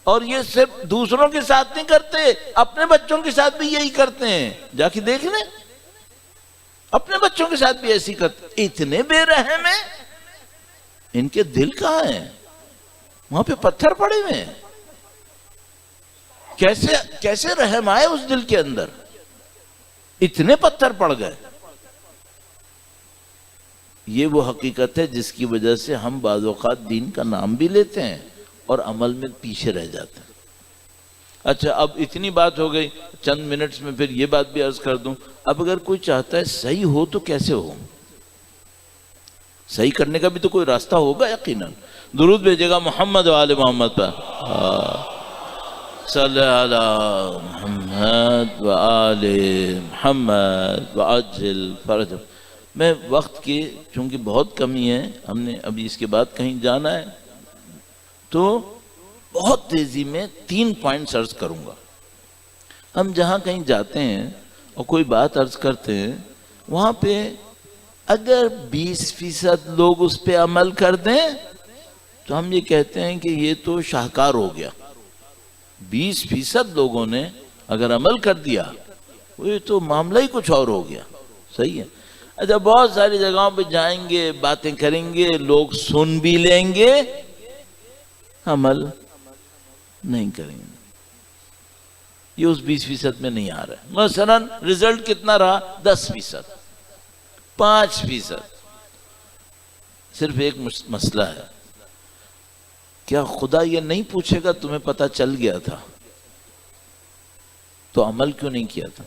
اور یہ صرف دوسروں کے ساتھ نہیں کرتے، اپنے بچوں کے ساتھ بھی یہی کرتے ہیں. جا کے دیکھ لیں، اپنے بچوں کے ساتھ بھی ایسی کرتے. اتنے بے رحم ہیں، ان کے دل کہاں ہیں؟ وہاں پہ پتھر پڑے ہوئے ہیں. کیسے رحم آئے اس دل کے اندر؟ اتنے پتھر پڑ گئے. یہ وہ حقیقت ہے جس کی وجہ سے ہم بعض اوقات دین کا نام بھی لیتے ہیں اور عمل میں پیچھے رہ جاتے ہیں. اچھا، اب اتنی بات ہو گئی، چند منٹس میں پھر یہ بات بھی عرض کر دوں. اب اگر کوئی چاہتا ہے صحیح ہو تو کیسے ہو؟ صحیح کرنے کا بھی تو کوئی راستہ ہوگا یقیناً. درود بھیجے گا محمد و آل محمد پر. صلی علی محمد و آل محمد وعجل فرج. میں وقت کی چونکہ بہت کمی ہے، ہم نے ابھی اس کے بعد کہیں جانا ہے، تو بہت تیزی میں 3 پوائنٹس عرض کروں گا. ہم جہاں کہیں جاتے ہیں اور کوئی بات عرض کرتے ہیں، وہاں پہ اگر 20% لوگ اس پہ عمل کر دیں تو ہم یہ کہتے ہیں کہ یہ تو شاہکار ہو گیا۔ 20% لوگوں نے اگر عمل کر دیا وہ تو معاملہ ہی کچھ اور ہو گیا۔ صحیح ہے۔ اچھا، بہت ساری جگہوں پہ جائیں گے، باتیں کریں گے، لوگ سن بھی لیں گے، عمل نہیں کریں گے، یہ اس 20% میں نہیں آ رہا ہے۔ مثلا رزلٹ کتنا رہا؟ 10%، 5%۔ صرف ایک مسئلہ ہے، کیا خدا یہ نہیں پوچھے گا تمہیں پتہ چل گیا تھا تو عمل کیوں نہیں کیا تھا؟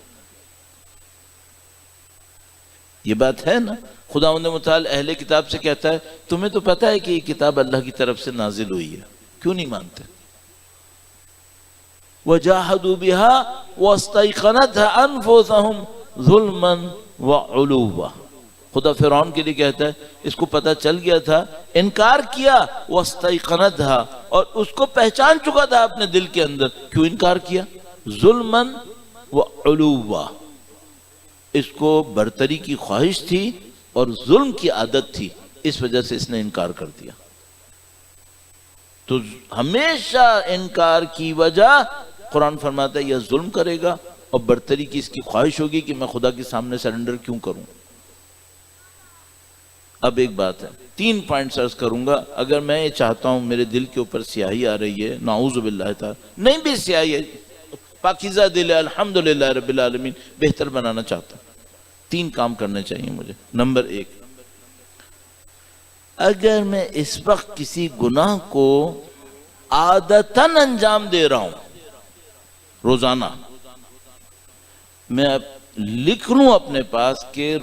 یہ بات ہے نا۔ خداوند متعال اہل کتاب سے کہتا ہے تمہیں تو پتہ ہے کہ یہ کتاب اللہ کی طرف سے نازل ہوئی ہے، کیوں نہیں مانتے؟ وَجَاهَدُوا بِهَا وَاسْتَيْقَنَتْهَا أَنفُسُهُمْ ظُلْمًا وَعُلُوًّا۔ خدا فرعون کے لیے کہتا ہے اس کو پتہ چل گیا تھا، انکار کیا، وَاسْتَيْقَنَتْهَا، اور اس کو پہچان چکا تھا اپنے دل کے اندر، کیوں انکار کیا؟ ظُلْمًا وَعُلُوًّا، اس کو برتری کی خواہش تھی اور ظلم کی عادت تھی، اس وجہ سے اس نے انکار کر دیا۔ تو ہمیشہ انکار کی وجہ قرآن فرماتا ہے یہ ظلم کرے گا، اور برتری کی اس کی خواہش ہوگی کہ میں خدا کے سامنے سرنڈر کیوں کروں۔ اب ایک بات ہے، 3 پوائنٹس عرض کروں گا۔ اگر میں یہ چاہتا ہوں میرے دل کے اوپر سیاہی آ رہی ہے، نعوذ باللہ تعالی، نہیں بھی سیاہی ہے، پاکیزہ دل ہے، الحمدللہ رب العالمین، بہتر بنانا چاہتا ہوں، 3 کام کرنے چاہیے مجھے۔ نمبر 1، اگر میں اس وقت کسی گناہ کو عادتاً انجام دے رہا ہوں، روزانہ میں لکھ لوں اپنے پاس کہ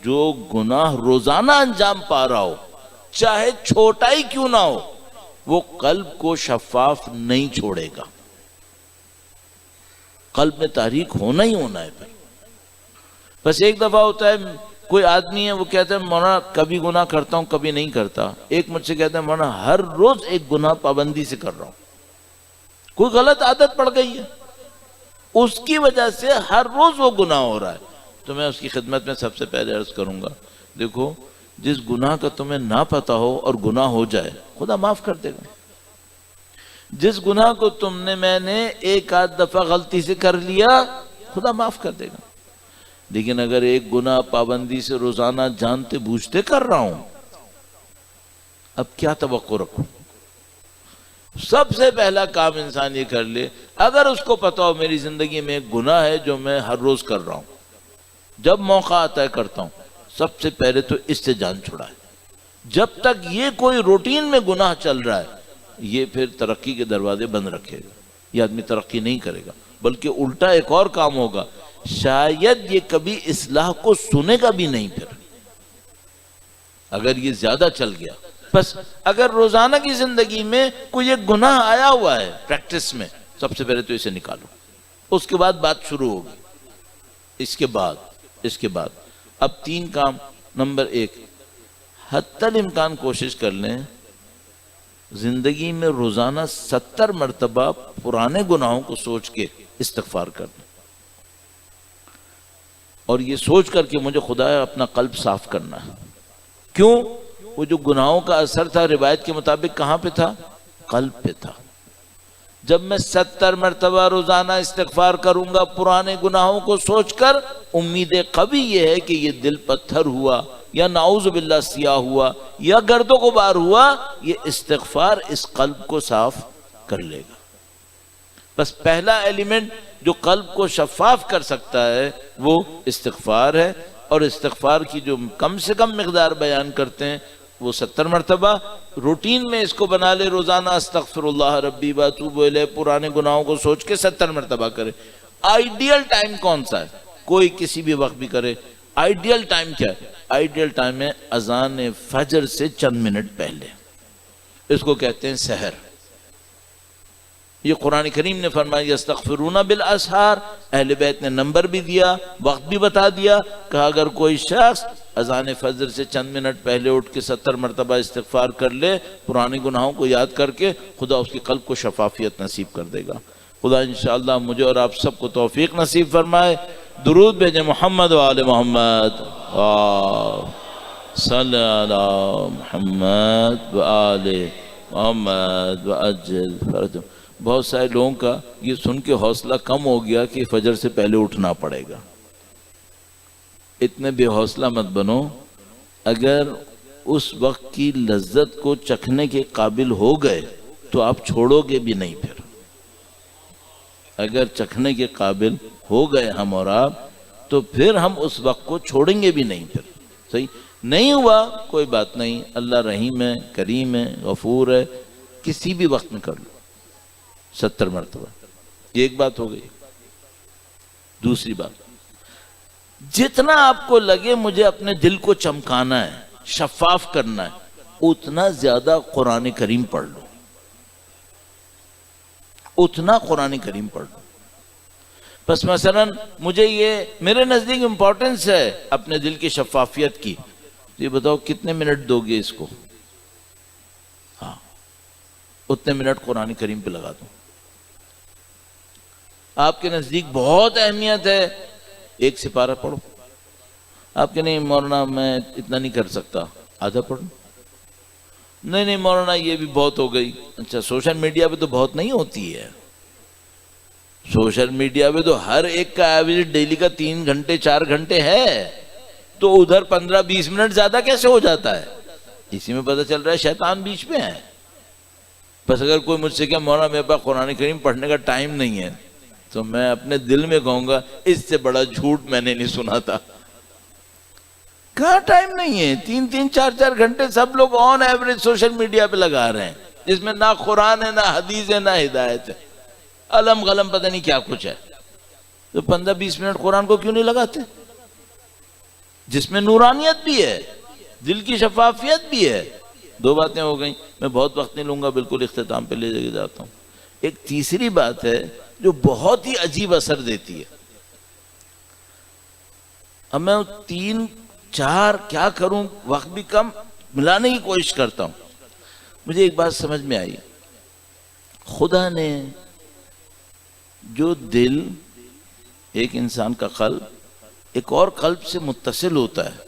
جو گناہ روزانہ انجام پا رہا ہو، چاہے چھوٹا ہی کیوں نہ ہو، وہ قلب کو شفاف نہیں چھوڑے گا، قلب میں تحریک ہونا ہی ہونا ہے۔ بس ایک دفعہ ہوتا ہے، کوئی آدمی ہے وہ کہتا ہے مولانا کبھی گناہ کرتا ہوں کبھی نہیں کرتا، ایک مجھ سے کہتا ہے مولانا ہر روز ایک گناہ پابندی سے کر رہا ہوں، کوئی غلط عادت پڑ گئی ہے، اس کی وجہ سے ہر روز وہ گناہ ہو رہا ہے۔ تو میں اس کی خدمت میں سب سے پہلے عرض کروں گا، دیکھو جس گناہ کا تمہیں نہ پتہ ہو اور گناہ ہو جائے، خدا معاف کر دے گا۔ جس گناہ کو تم نے میں نے ایک آدھ دفعہ غلطی سے کر لیا، خدا معاف کر دے گا۔ لیکن اگر ایک گناہ پابندی سے روزانہ جانتے بوجھتے کر رہا ہوں، اب کیا توقع رکھوں؟ سب سے پہلا کام انسان یہ کر لے، اگر اس کو پتا ہو میری زندگی میں ایک گناہ ہے جو میں ہر روز کر رہا ہوں، جب موقع آتا ہے کرتا ہوں، سب سے پہلے تو اس سے جان چھڑائے۔ جب تک یہ کوئی روٹین میں گناہ چل رہا ہے، یہ پھر ترقی کے دروازے بند رکھے گا، یہ آدمی ترقی نہیں کرے گا، بلکہ الٹا ایک اور کام ہوگا، شاید یہ کبھی اصلاح کو سنے گا بھی نہیں۔ پھر اگر یہ زیادہ چل گیا، بس اگر روزانہ کی زندگی میں کوئی ایک گناہ آیا ہوا ہے پریکٹس میں، سب سے پہلے تو اسے نکالو، اس کے بعد بات شروع ہوگی۔ اس کے بعد اب 3 کام۔ نمبر 1، حتی الامکان کوشش کر لیں زندگی میں روزانہ 70 مرتبہ پرانے گناہوں کو سوچ کے استغفار کر لیں، اور یہ سوچ کر کہ مجھے خدا اپنا قلب صاف کرنا ہے۔ کیوں؟ وہ جو گناہوں کا اثر تھا روایت کے مطابق کہاں پہ تھا؟ قلب پہ تھا۔ جب میں 70 مرتبہ روزانہ استغفار کروں گا پرانے گناہوں کو سوچ کر، امید قوی یہ ہے کہ یہ دل پتھر ہوا یا نعوذ باللہ سیاہ ہوا یا گرد و غبار ہوا، یہ استغفار اس قلب کو صاف کر لے گا۔ بس پہلا ایلیمنٹ جو قلب کو شفاف کر سکتا ہے وہ استغفار ہے، اور استغفار کی جو کم سے کم مقدار بیان کرتے ہیں وہ 70 مرتبہ۔ روٹین میں اس کو بنا لے، روزانہ استغفر اللہ ربی واتوب الیہ، پرانے گناہوں کو سوچ کے 70 مرتبہ کرے۔ آئیڈیل ٹائم کون سا ہے؟ کوئی کسی بھی وقت بھی کرے۔ آئیڈیل ٹائم کیا ہے؟ آئیڈیل ٹائم ہے اذان فجر سے چند منٹ پہلے، اس کو کہتے ہیں سحر۔ یہ قرآن کریم نے فرمایا یستغفرون بالاسحار، اہل بیت نے نمبر بھی دیا، وقت بھی بتا دیا، کہا اگر کوئی شخص اذان فجر سے چند منٹ پہلے اٹھ کے 70 مرتبہ استغفار کر لے پرانے گناہوں کو یاد کر کے، خدا اس کے قلب کو شفافیت نصیب کر دے گا۔ خدا انشاءاللہ مجھے اور آپ سب کو توفیق نصیب فرمائے. درود بھیجیں محمد و آل محمد. صلی علی محمد و آل محمد و عجل فرجهم. بہت سارے لوگوں کا یہ سن کے حوصلہ کم ہو گیا کہ فجر سے پہلے اٹھنا پڑے گا. اتنے بے حوصلہ مت بنو. اگر اس وقت کی لذت کو چکھنے کے قابل ہو گئے تو آپ چھوڑو گے بھی نہیں. پھر اگر چکھنے کے قابل ہو گئے ہم اور آپ تو پھر ہم اس وقت کو چھوڑیں گے بھی نہیں. پھر صحیح نہیں ہوا کوئی بات نہیں، اللہ رحیم ہے، کریم ہے، غفور ہے، کسی بھی وقت میں کر لو 70 مرتبہ. یہ ایک بات ہو گئی. دوسری بات، جتنا آپ کو لگے مجھے اپنے دل کو چمکانا ہے، شفاف کرنا ہے، اتنا زیادہ قرآن کریم پڑھ لو. اتنا قرآن کریم پڑھ لو. بس مثلا مجھے یہ میرے نزدیک امپورٹنس ہے اپنے دل کی شفافیت کی. یہ بتاؤ کتنے منٹ دو گے اس کو؟ ہاں اتنے منٹ قرآن کریم پہ لگا دو. آپ کے نزدیک بہت اہمیت ہے، ایک سپارہ پڑھو. آپ کے نہیں مولانا میں اتنا نہیں کر سکتا، آدھا پڑھو. نہیں مولانا یہ بھی بہت ہو گئی. اچھا سوشل میڈیا پہ تو بہت نہیں ہوتی ہے. سوشل میڈیا پہ تو ہر ایک کا ایوریج ڈیلی کا 3 گھنٹے 4 گھنٹے ہے، تو ادھر 15-20 منٹ زیادہ کیسے ہو جاتا ہے؟ اسی میں پتہ چل رہا ہے شیطان بیچ میں ہے. بس اگر کوئی مجھ سے کہ مولانا میرے پاس قرآن کریم پڑھنے کا ٹائم نہیں ہے، تو میں اپنے دل میں کہوں گا اس سے بڑا جھوٹ میں نے نہیں سنا تھا. کہاں ٹائم نہیں ہے؟ 3-3 4-4 گھنٹے سب لوگ آن ایوریج سوشل میڈیا پہ لگا رہے ہیں، جس میں نہ قرآن ہے، نہ حدیث ہے، نہ ہدایت ہے، علم غلم پتہ نہیں کیا کچھ ہے. تو 15-20 منٹ قرآن کو کیوں نہیں لگاتے؟ جس میں نورانیت بھی ہے، دل کی شفافیت بھی ہے. 2 باتیں ہو گئیں. میں بہت وقت نہیں لوں گا، بالکل اختتام پہ لے جاتا ہوں. ایک تیسری بات ہے جو بہت ہی عجیب اثر دیتی ہے. اب میں 3-4 کیا کروں، وقت بھی کم، ملانے کی کوشش کرتا ہوں. مجھے ایک بات سمجھ میں آئی. خدا نے جو دل، ایک انسان کا قلب ایک اور قلب سے متصل ہوتا ہے،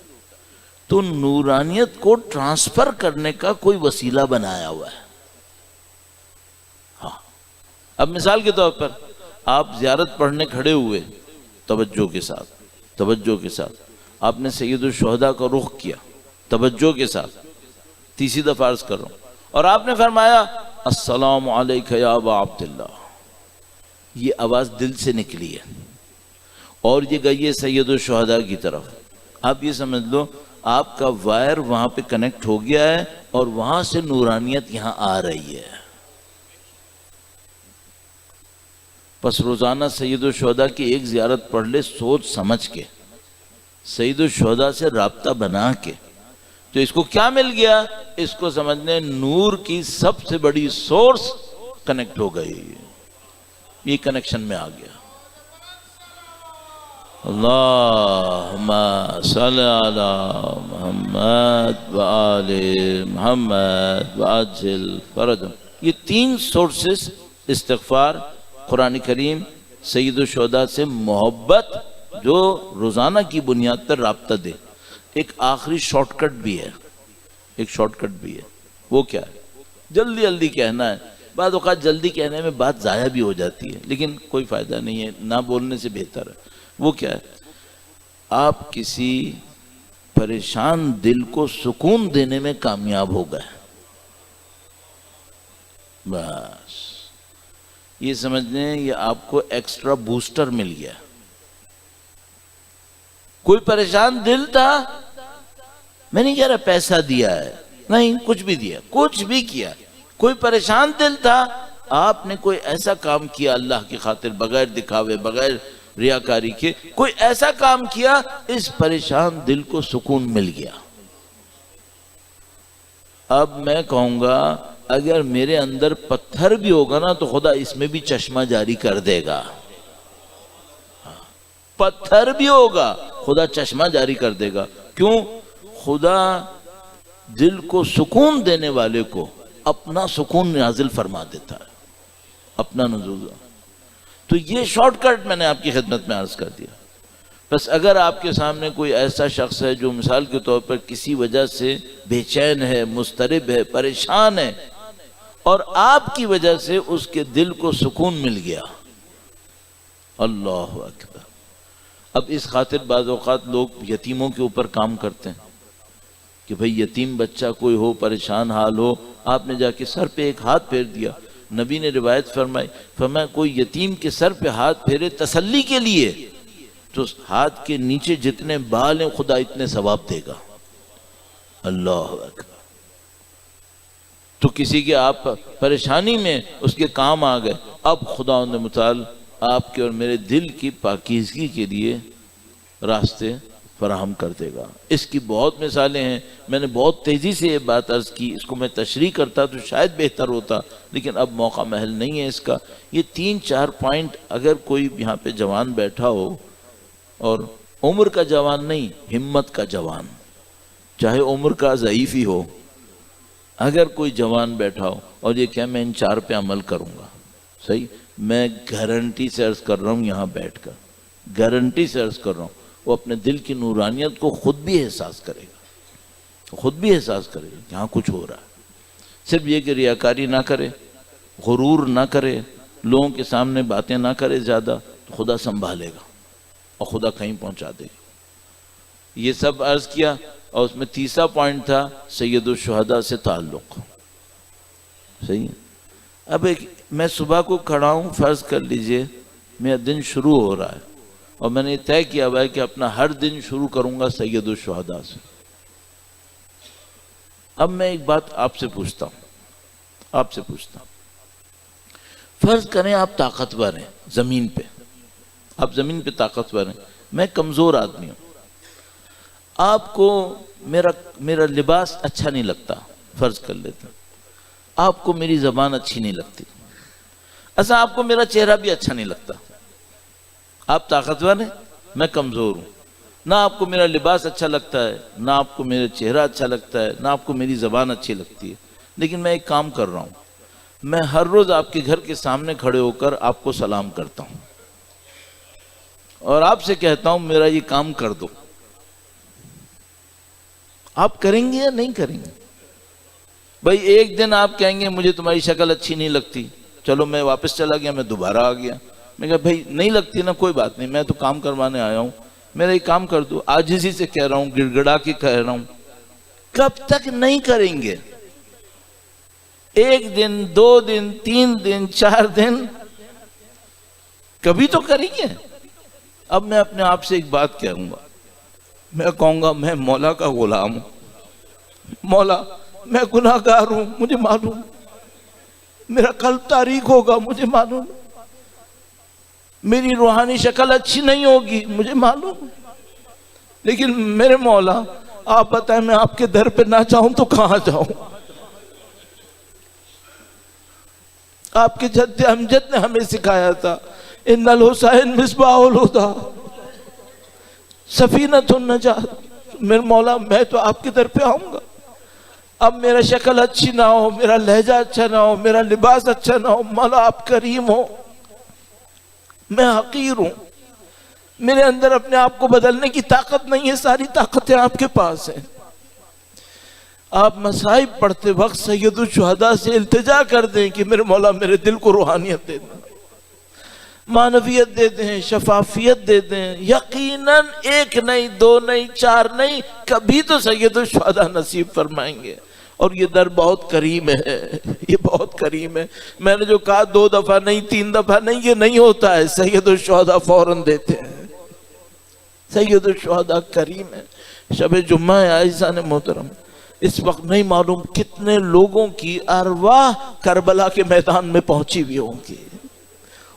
تو نورانیت کو ٹرانسفر کرنے کا کوئی وسیلہ بنایا ہوا ہے. ہاں اب مثال کے طور پر آپ زیارت پڑھنے کھڑے ہوئے، توجہ کے ساتھ آپ نے سید الشہداء کا رخ کیا، توجہ کے ساتھ، تیسری دفعہ عرض کر رہا ہوں، اور آپ نے فرمایا السلام علیکہ یا ابا عبداللہ. یہ آواز دل سے نکلی ہے اور یہ گئی ہے سید الشہداء کی طرف. آپ یہ سمجھ لو آپ کا وائر وہاں پہ کنیکٹ ہو گیا ہے اور وہاں سے نورانیت یہاں آ رہی ہے. پس روزانہ سید الشہداء کی ایک زیارت پڑھ لے، سوچ سمجھ کے، سید الشہداء سے رابطہ بنا کے، تو اس کو کیا مل گیا؟ اس کو سمجھنے نور کی سب سے بڑی سورس کنیکٹ ہو گئی. یہ کنیکشن میں آ گیا. اللہم صلی علی محمد و آل محمد و عجل فرجهم. یہ 3 سورسز، استغفار، قرآن کریم، سید الشہداء سے محبت، جو روزانہ کی بنیاد پر رابطہ دے. ایک آخری شارٹ کٹ بھی ہے. وہ کیا ہے؟ جلدی جلدی کہنا ہے. بعض اوقات جلدی کہنے میں بات ضائع بھی ہو جاتی ہے، لیکن کوئی فائدہ نہیں ہے، نہ بولنے سے بہتر ہے. وہ کیا ہے؟ آپ کسی پریشان دل کو سکون دینے میں کامیاب ہو گئے. بس یہ سمجھ لیں یہ آپ کو ایکسٹرا بوسٹر مل گیا. کوئی پریشان دل تھا، میں نہیں کہہ رہا پیسہ دیا ہے، نہیں، کچھ بھی دیا، کچھ بھی کیا. کوئی پریشان دل تھا، آپ نے کوئی ایسا کام کیا اللہ کی خاطر، بغیر دکھاوے، بغیر ریاکاری کے، کوئی ایسا کام کیا، اس پریشان دل کو سکون مل گیا. اب میں کہوں گا اگر میرے اندر پتھر بھی ہوگا نا تو خدا اس میں بھی چشمہ جاری کر دے گا. پتھر بھی ہوگا خدا چشمہ جاری کر دے گا. کیوں؟ خدا دل کو سکون دینے والے کو اپنا سکون نازل فرما دیتا ہے، اپنا نزول. تو یہ شارٹ کٹ میں نے آپ کی خدمت میں عرض کر دیا. بس اگر آپ کے سامنے کوئی ایسا شخص ہے جو مثال کے طور پر کسی وجہ سے بے چین ہے، مضطرب ہے، پریشان ہے، اور آپ کی وجہ سے اس کے دل کو سکون مل گیا، اللہ اکبر. اب اس خاطر بعض اوقات لوگ یتیموں کے اوپر کام کرتے ہیں کہ بھئی یتیم بچہ کوئی ہو، پریشان حال ہو، آپ نے جا کے سر پہ ایک ہاتھ پھیر دیا. نبی نے روایت فرمایا کوئی یتیم کے سر پہ ہاتھ پھیرے تسلی کے لیے تو ہاتھ کے نیچے جتنے بال ہیں خدا اتنے ثواب دے گا. اللہ اکبر. تو کسی کے آپ پریشانی میں اس کے کام آ گئے، اب خدا متعال آپ کے اور میرے دل کی پاکیزگی کے لیے راستے فراہم کر دے گا. اس کی بہت مثالیں ہیں. میں نے بہت تیزی سے یہ بات عرض کی، اس کو میں تشریح کرتا تو شاید بہتر ہوتا، لیکن اب موقع محل نہیں ہے اس کا. یہ 3-4 پوائنٹ اگر کوئی یہاں پہ جوان بیٹھا ہو، اور عمر کا جوان نہیں، ہمت کا جوان، چاہے عمر کا ضعیف ہی ہو، اگر کوئی جوان بیٹھا ہو اور یہ کہ میں ان 4 پہ عمل کروں گا، صحیح، میں گارنٹی سے عرض کر رہا ہوں، یہاں بیٹھ کر گارنٹی سے عرض کر رہا ہوں، وہ اپنے دل کی نورانیت کو خود بھی احساس کرے گا، خود بھی احساس کرے گا کہ ہاں کچھ ہو رہا ہے. صرف یہ کہ ریاکاری نہ کرے، غرور نہ کرے، لوگوں کے سامنے باتیں نہ کرے زیادہ، تو خدا سنبھالے گا اور خدا کہیں پہنچا دے گا. یہ سب عرض کیا، اور اس میں تیسرا پوائنٹ تھا سید الشہداء سے تعلق. صحیح ہے. اب میں صبح کو کھڑا ہوں، فرض کر لیجئے میرا دن شروع ہو رہا ہے، اور میں نے طے کیا ہوا ہے کہ اپنا ہر دن شروع کروں گا سید الشہداء سے. اب میں ایک بات آپ سے پوچھتا ہوں، فرض کریں آپ طاقتور ہیں زمین پہ، آپ زمین پہ طاقتور ہیں، میں کمزور آدمی ہوں، آپ کو میرا لباس اچھا نہیں لگتا، فرض کر لیتے ہیں، آپ کو میری زبان اچھی نہیں لگتی، ایسا آپ کو میرا چہرہ بھی اچھا نہیں لگتا. آپ طاقتور ہیں، میں کمزور ہوں، نہ آپ کو میرا لباس اچھا لگتا ہے، نہ آپ کو میرا چہرہ اچھا لگتا ہے، نہ آپ کو میری زبان اچھی لگتی ہے. لیکن میں ایک کام کر رہا ہوں، میں ہر روز آپ کے گھر کے سامنے کھڑے ہو کر آپ کو سلام کرتا ہوں اور آپ سے کہتا ہوں میرا یہ کام کر دو. آپ کریں گے یا نہیں کریں گے؟ بھائی ایک دن آپ کہیں گے مجھے تمہاری شکل اچھی نہیں لگتی، چلو میں واپس چلا گیا، میں دوبارہ آ گیا، میں کہا بھائی نہیں لگتی نا، کوئی بات نہیں، میں تو کام کروانے آیا ہوں، میرا یہ کام کر دو. عاجزی سے کہہ رہا ہوں، گڑ گڑا کے کہہ رہا ہوں. کب تک نہیں کریں گے؟ 1 دن، 2 دن، 3 دن، 4 دن، کبھی تو کریں گے. اب میں اپنے آپ سے ایک بات کہوں گا، میں کہوں گا میں مولا کا غلام ہوں، مولا میں گناہ گار ہوں، مجھے معلوم، میرا قلب تاریک ہوگا، مجھے معلوم، میری روحانی شکل اچھی نہیں ہوگی، مجھے معلوم، لیکن میرے مولا آپ بتائیں میں آپ کے در پہ نہ جاؤں تو کہاں جاؤں؟ آپ کے جد امجد نے ہمیں سکھایا تھا، ان الحسین مصباح الہدی سفینۃ النجات. میرے مولا میں تو آپ کے در پہ آؤں گا، اب میرا شکل اچھی نہ ہو، میرا لہجہ اچھا نہ ہو، میرا لباس اچھا نہ ہو، مولا آپ کریم ہو، میں حقیر ہوں، میرے اندر اپنے آپ کو بدلنے کی طاقت نہیں ہے، ساری طاقتیں آپ کے پاس ہیں. آپ مصائب پڑھتے وقت سید الشہداء سے التجا کر دیں کہ میرے مولا میرے دل کو روحانیت دے دیں، معنویت دے دیں، شفافیت دے دیں. یقیناً 1 نہیں، 2 نہیں، 4 نہیں، کبھی تو سید الشہداء نصیب فرمائیں گے. اور یہ در بہت کریم ہے، یہ بہت کریم ہے. میں نے جو کہا 2 دفعہ نہیں، 3 دفعہ نہیں، یہ نہیں ہوتا ہے، سید الشہداء فوراً دیتے ہیں. سید الشہداء کریم ہے. شب جمعہ ہے عزیزان محترم، اس وقت نہیں معلوم کتنے لوگوں کی ارواح کربلا کے میدان میں پہنچی ہوئی ہوں گی.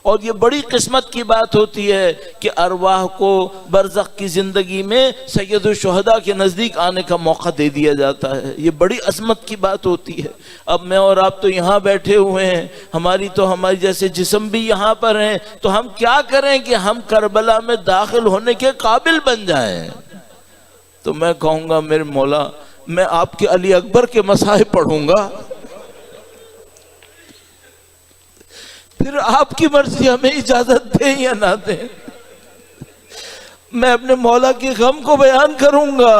اور یہ بڑی قسمت کی بات ہوتی ہے کہ ارواح کو برزخ کی زندگی میں سید الشہداء کے نزدیک آنے کا موقع دے دیا جاتا ہے. یہ بڑی عظمت کی بات ہوتی ہے. اب میں اور آپ تو یہاں بیٹھے ہوئے ہیں، ہماری جیسے جسم بھی یہاں پر ہیں، تو ہم کیا کریں کہ ہم کربلا میں داخل ہونے کے قابل بن جائیں. تو میں کہوں گا میرے مولا میں آپ کے علی اکبر کے مصاحب پڑھوں گا، پھر آپ کی مرضی ہمیں اجازت دیں یا نہ دیں. میں اپنے مولا کے غم کو بیان کروں گا.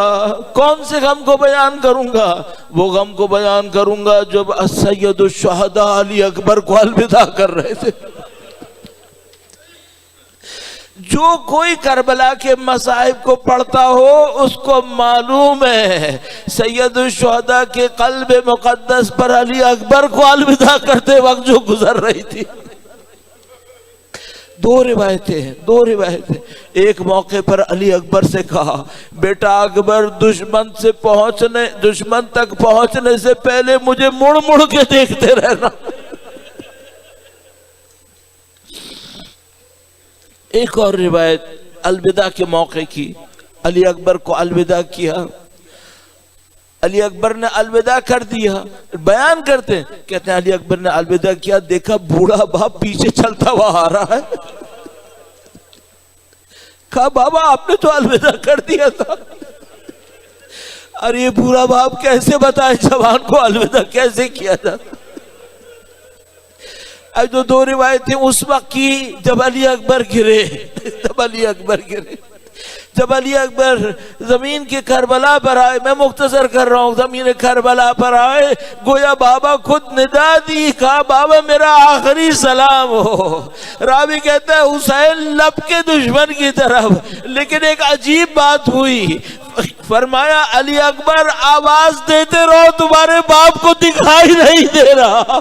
کون سے غم کو بیان کروں گا؟ وہ غم کو بیان کروں گا جب سید الشہداء علی اکبر کو الوداع کر رہے تھے. جو کوئی کربلا کے مصائب کو پڑھتا ہو اس کو معلوم ہے سید الشہداء کے قلب مقدس پر علی اکبر کو الوداع کرتے وقت جو گزر رہی تھی. دو روایتیں ہیں. ایک موقع پر علی اکبر سے کہا بیٹا اکبر دشمن تک پہنچنے سے پہلے مجھے مڑ مڑ کے دیکھتے رہنا. ایک اور روایت الوداع کے موقع کی. علی اکبر کو الوداع کیا. علی اکبر نے الوداع کر دیا. بیان کرتے ہیں کہتے ہیں علی اکبر نے الوداع کیا, دیکھا بوڑھا باپ پیچھے چلتا ہوا آ رہا ہے. کہا بابا آپ نے تو الوداع کر دیا تھا. ارے یہ بوڑھا باپ کیسے بتائے جوان کو الوداع کیسے کیا جاتا. اب جو دو روایتیں اس وقت کی جب علی اکبر گرے. جب علی اکبر زمین کے کربلا پر آئے, میں مختصر کر رہا ہوں, زمین کربلا پر آئے, گویا بابا خود ندا دی, کہا بابا میرا آخری سلام ہو. راوی کہتا ہے حسین لب کے دشمن کی طرف, لیکن ایک عجیب بات ہوئی. فرمایا علی اکبر آواز دیتے رہو تمہارے باپ کو دکھائی نہیں دے رہا.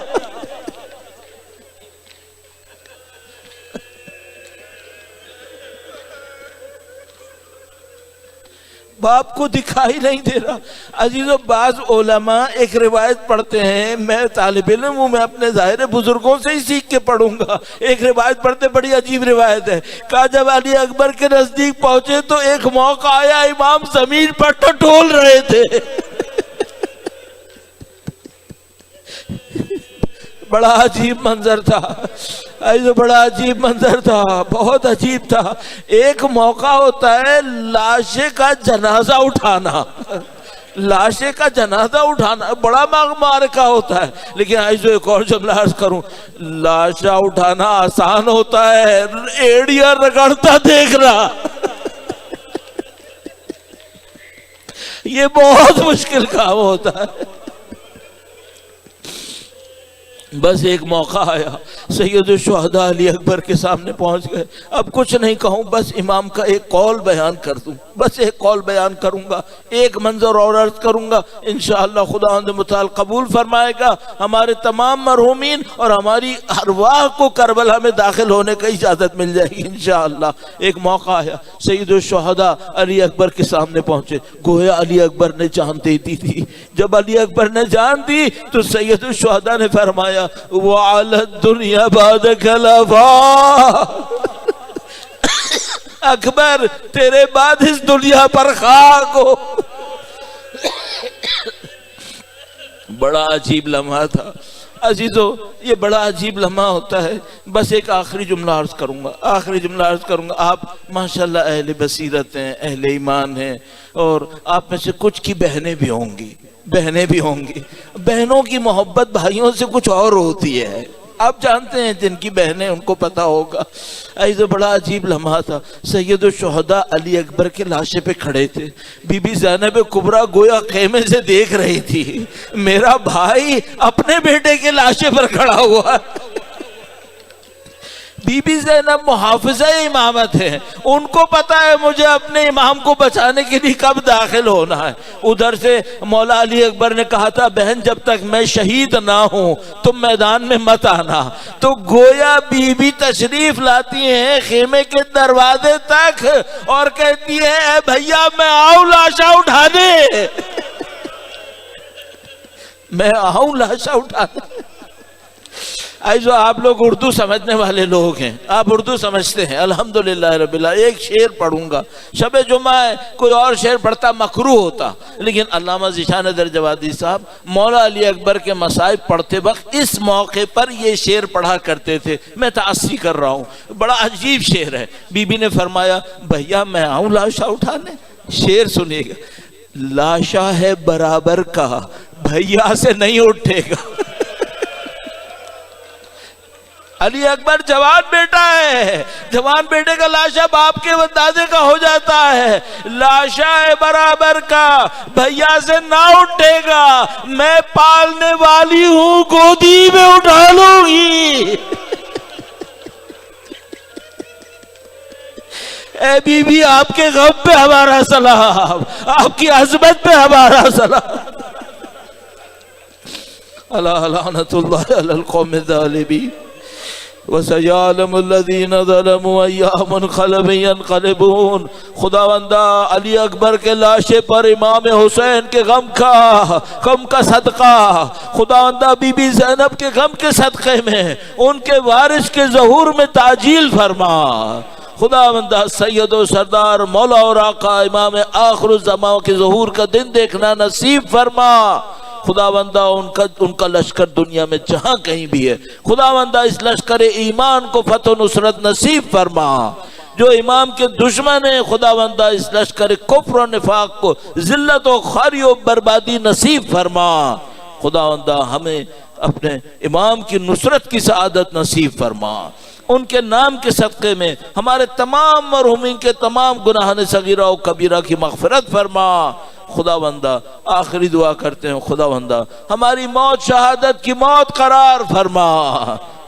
باپ کو دکھائی نہیں دے رہا. عزیزو بعض علماء ایک روایت پڑھتے ہیں, میں طالب علم ہوں, میں اپنے ظاہر بزرگوں سے ہی سیکھ کے پڑھوں گا. ایک روایت پڑھتے, بڑی عجیب روایت ہے. کہا جب علی اکبر کے نزدیک پہنچے تو ایک موقع آیا امام زمین پر ٹٹول رہے تھے. بڑا عجیب منظر تھا. بڑا عجیب منظر تھا, بہت عجیب تھا. ایک موقع ہوتا ہے لاشے کا جنازہ اٹھانا, بڑا معرکہ ہوتا ہے. لیکن ایک اور جملہ عرض کروں, لاشا اٹھانا آسان ہوتا ہے, ایڑیاں رگڑتا دیکھنا یہ بہت مشکل کام ہوتا ہے. بس ایک موقع آیا, سید الشہداء علی اکبر کے سامنے پہنچ گئے. اب کچھ نہیں کہوں, بس امام کا ایک قول بیان کر دوں, بس ایک قول بیان کروں گا, ایک منظر اور عرض کروں گا. انشاءاللہ خداوند متعال قبول فرمائے گا. ہمارے تمام مرحومین اور ہماری ارواح کو کربلا میں داخل ہونے کا اجازت مل جائے گی انشاءاللہ. ایک موقع آیا, سید الشہداء علی اکبر کے سامنے پہنچے. گویا علی اکبر نے جان دے دی تھی. جب علی اکبر نے جان دی تو سید الشہداء نے فرمایا وَعَلَى الدُّنْيَا بَعْدَكَ لَفَا, اکبر تیرے بعد اس دنیا پر خاک ہو. بڑا عجیب لمحہ تھا عزیزو, یہ بڑا عجیب لمحہ ہوتا ہے. بس ایک آخری جملہ عرض کروں گا. آپ ماشاءاللہ اہل بصیرت ہیں, اہل ایمان ہیں, اور آپ میں سے کچھ کی بہنیں بھی ہوں گی. بہنوں کی محبت بھائیوں سے کچھ اور ہوتی ہے. آپ جانتے ہیں جن کی بہنیں ان کو پتا ہوگا. ایسا بڑا عجیب لمحہ تھا. سید الشہداء علی اکبر کے لاشے پہ کھڑے تھے. بی بی زینب کبریٰ گویا خیمے سے دیکھ رہی تھی, میرا بھائی اپنے بیٹے کے لاشے پر کھڑا ہوا. بی بی زینب محافظہ امامت ہے, ان کو پتا ہے مجھے اپنے امام کو بچانے کے لیے کب داخل ہونا ہے. ادھر سے مولا علی اکبر نے کہا تھا بہن جب تک میں شہید نہ ہوں تم میدان میں مت آنا. تو گویا بی بی تشریف لاتی ہیں خیمے کے دروازے تک اور کہتی ہے اے بھیا میں آؤں لاشا اٹھانے, ایسو آپ لوگ اردو سمجھنے والے لوگ ہیں, آپ اردو سمجھتے ہیں الحمدللہ رب العالمین. ایک شعر پڑھوں گا, شب جمعہ ہے, کوئی اور شعر پڑھتا مکروہ ہوتا, لیکن علامہ ذیشان درجوادی صاحب مولا علی اکبر کے مصائب پڑھتے وقت اس موقع پر یہ شعر پڑھا کرتے تھے. میں تعصی کر رہا ہوں, بڑا عجیب شعر ہے. بی بی نے فرمایا بھیا میں آؤں لاشا اٹھانے. شعر سنیے گا, لاشا ہے برابر کا بھیا سے نہیں اٹھے گا. علی اکبر جوان بیٹا ہے، جوان بیٹے کا لاشا باپ کے اندازے کا ہو جاتا ہے، لاشا ہے برابر کا، بھیا سے نہ اٹھے گا، میں پالنے والی ہوں گودی میں اٹھا لوں گی۔ اے بی بی آپ کے غم پہ ہمارا سلام، آپ کی عظمت پہ ہمارا سلام۔ الا لعنت اللہ علی القوم الظالمین وَسَيَعْلَمُ الَّذِينَ ظَلَمُوا أَيَّ مُنْقَلَبٍ يَنْقَلِبُونَ۔ خداوندہ علی اکبر کے لاشے پر امام حسین کے غم کا صدقہ، خداوندہ بی بی زینب کے غم کے صدقے میں ان کے وارث کے ظہور میں تعجیل فرما۔ خداوندہ سید و سردار مولا اور آقا امام آخر الزمان کے ظہور کا دن دیکھنا نصیب فرما۔ خداوندہ ان کا لشکر دنیا میں جہاں کہیں بھی ہے، خداوندہ اس لشکر ایمان کو فتح و نصرت نصیب فرما۔ جو امام کے دشمن ہیں خداوندہ اس لشکر کفر و نفاق کو ذلت و خواری و بربادی نصیب فرما۔ خداوندہ ہمیں اپنے امام کی نصرت کی سعادت نصیب فرما۔ ان کے نام کے صدقے میں ہمارے تمام مرحومین کے تمام گناہان صغیرہ و کبیرہ کی مغفرت فرما۔ خداوندہ آخری دعا کرتے ہیں، خداوندہ ہماری موت شہادت کی موت قرار فرما۔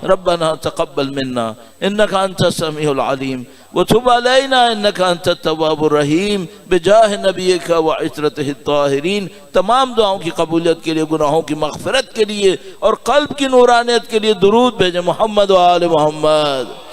ربنا تقبل منا انك انت السميع العليم وتب علينا انك انت التواب الرحيم بجاہ نبیک وعترته الطاہرین۔ تمام دعاؤں کی قبولیت کے لیے، گناہوں کی مغفرت کے لیے اور قلب کی نورانیت کے لیے درود بھیجیں۔ محمد و آل محمد۔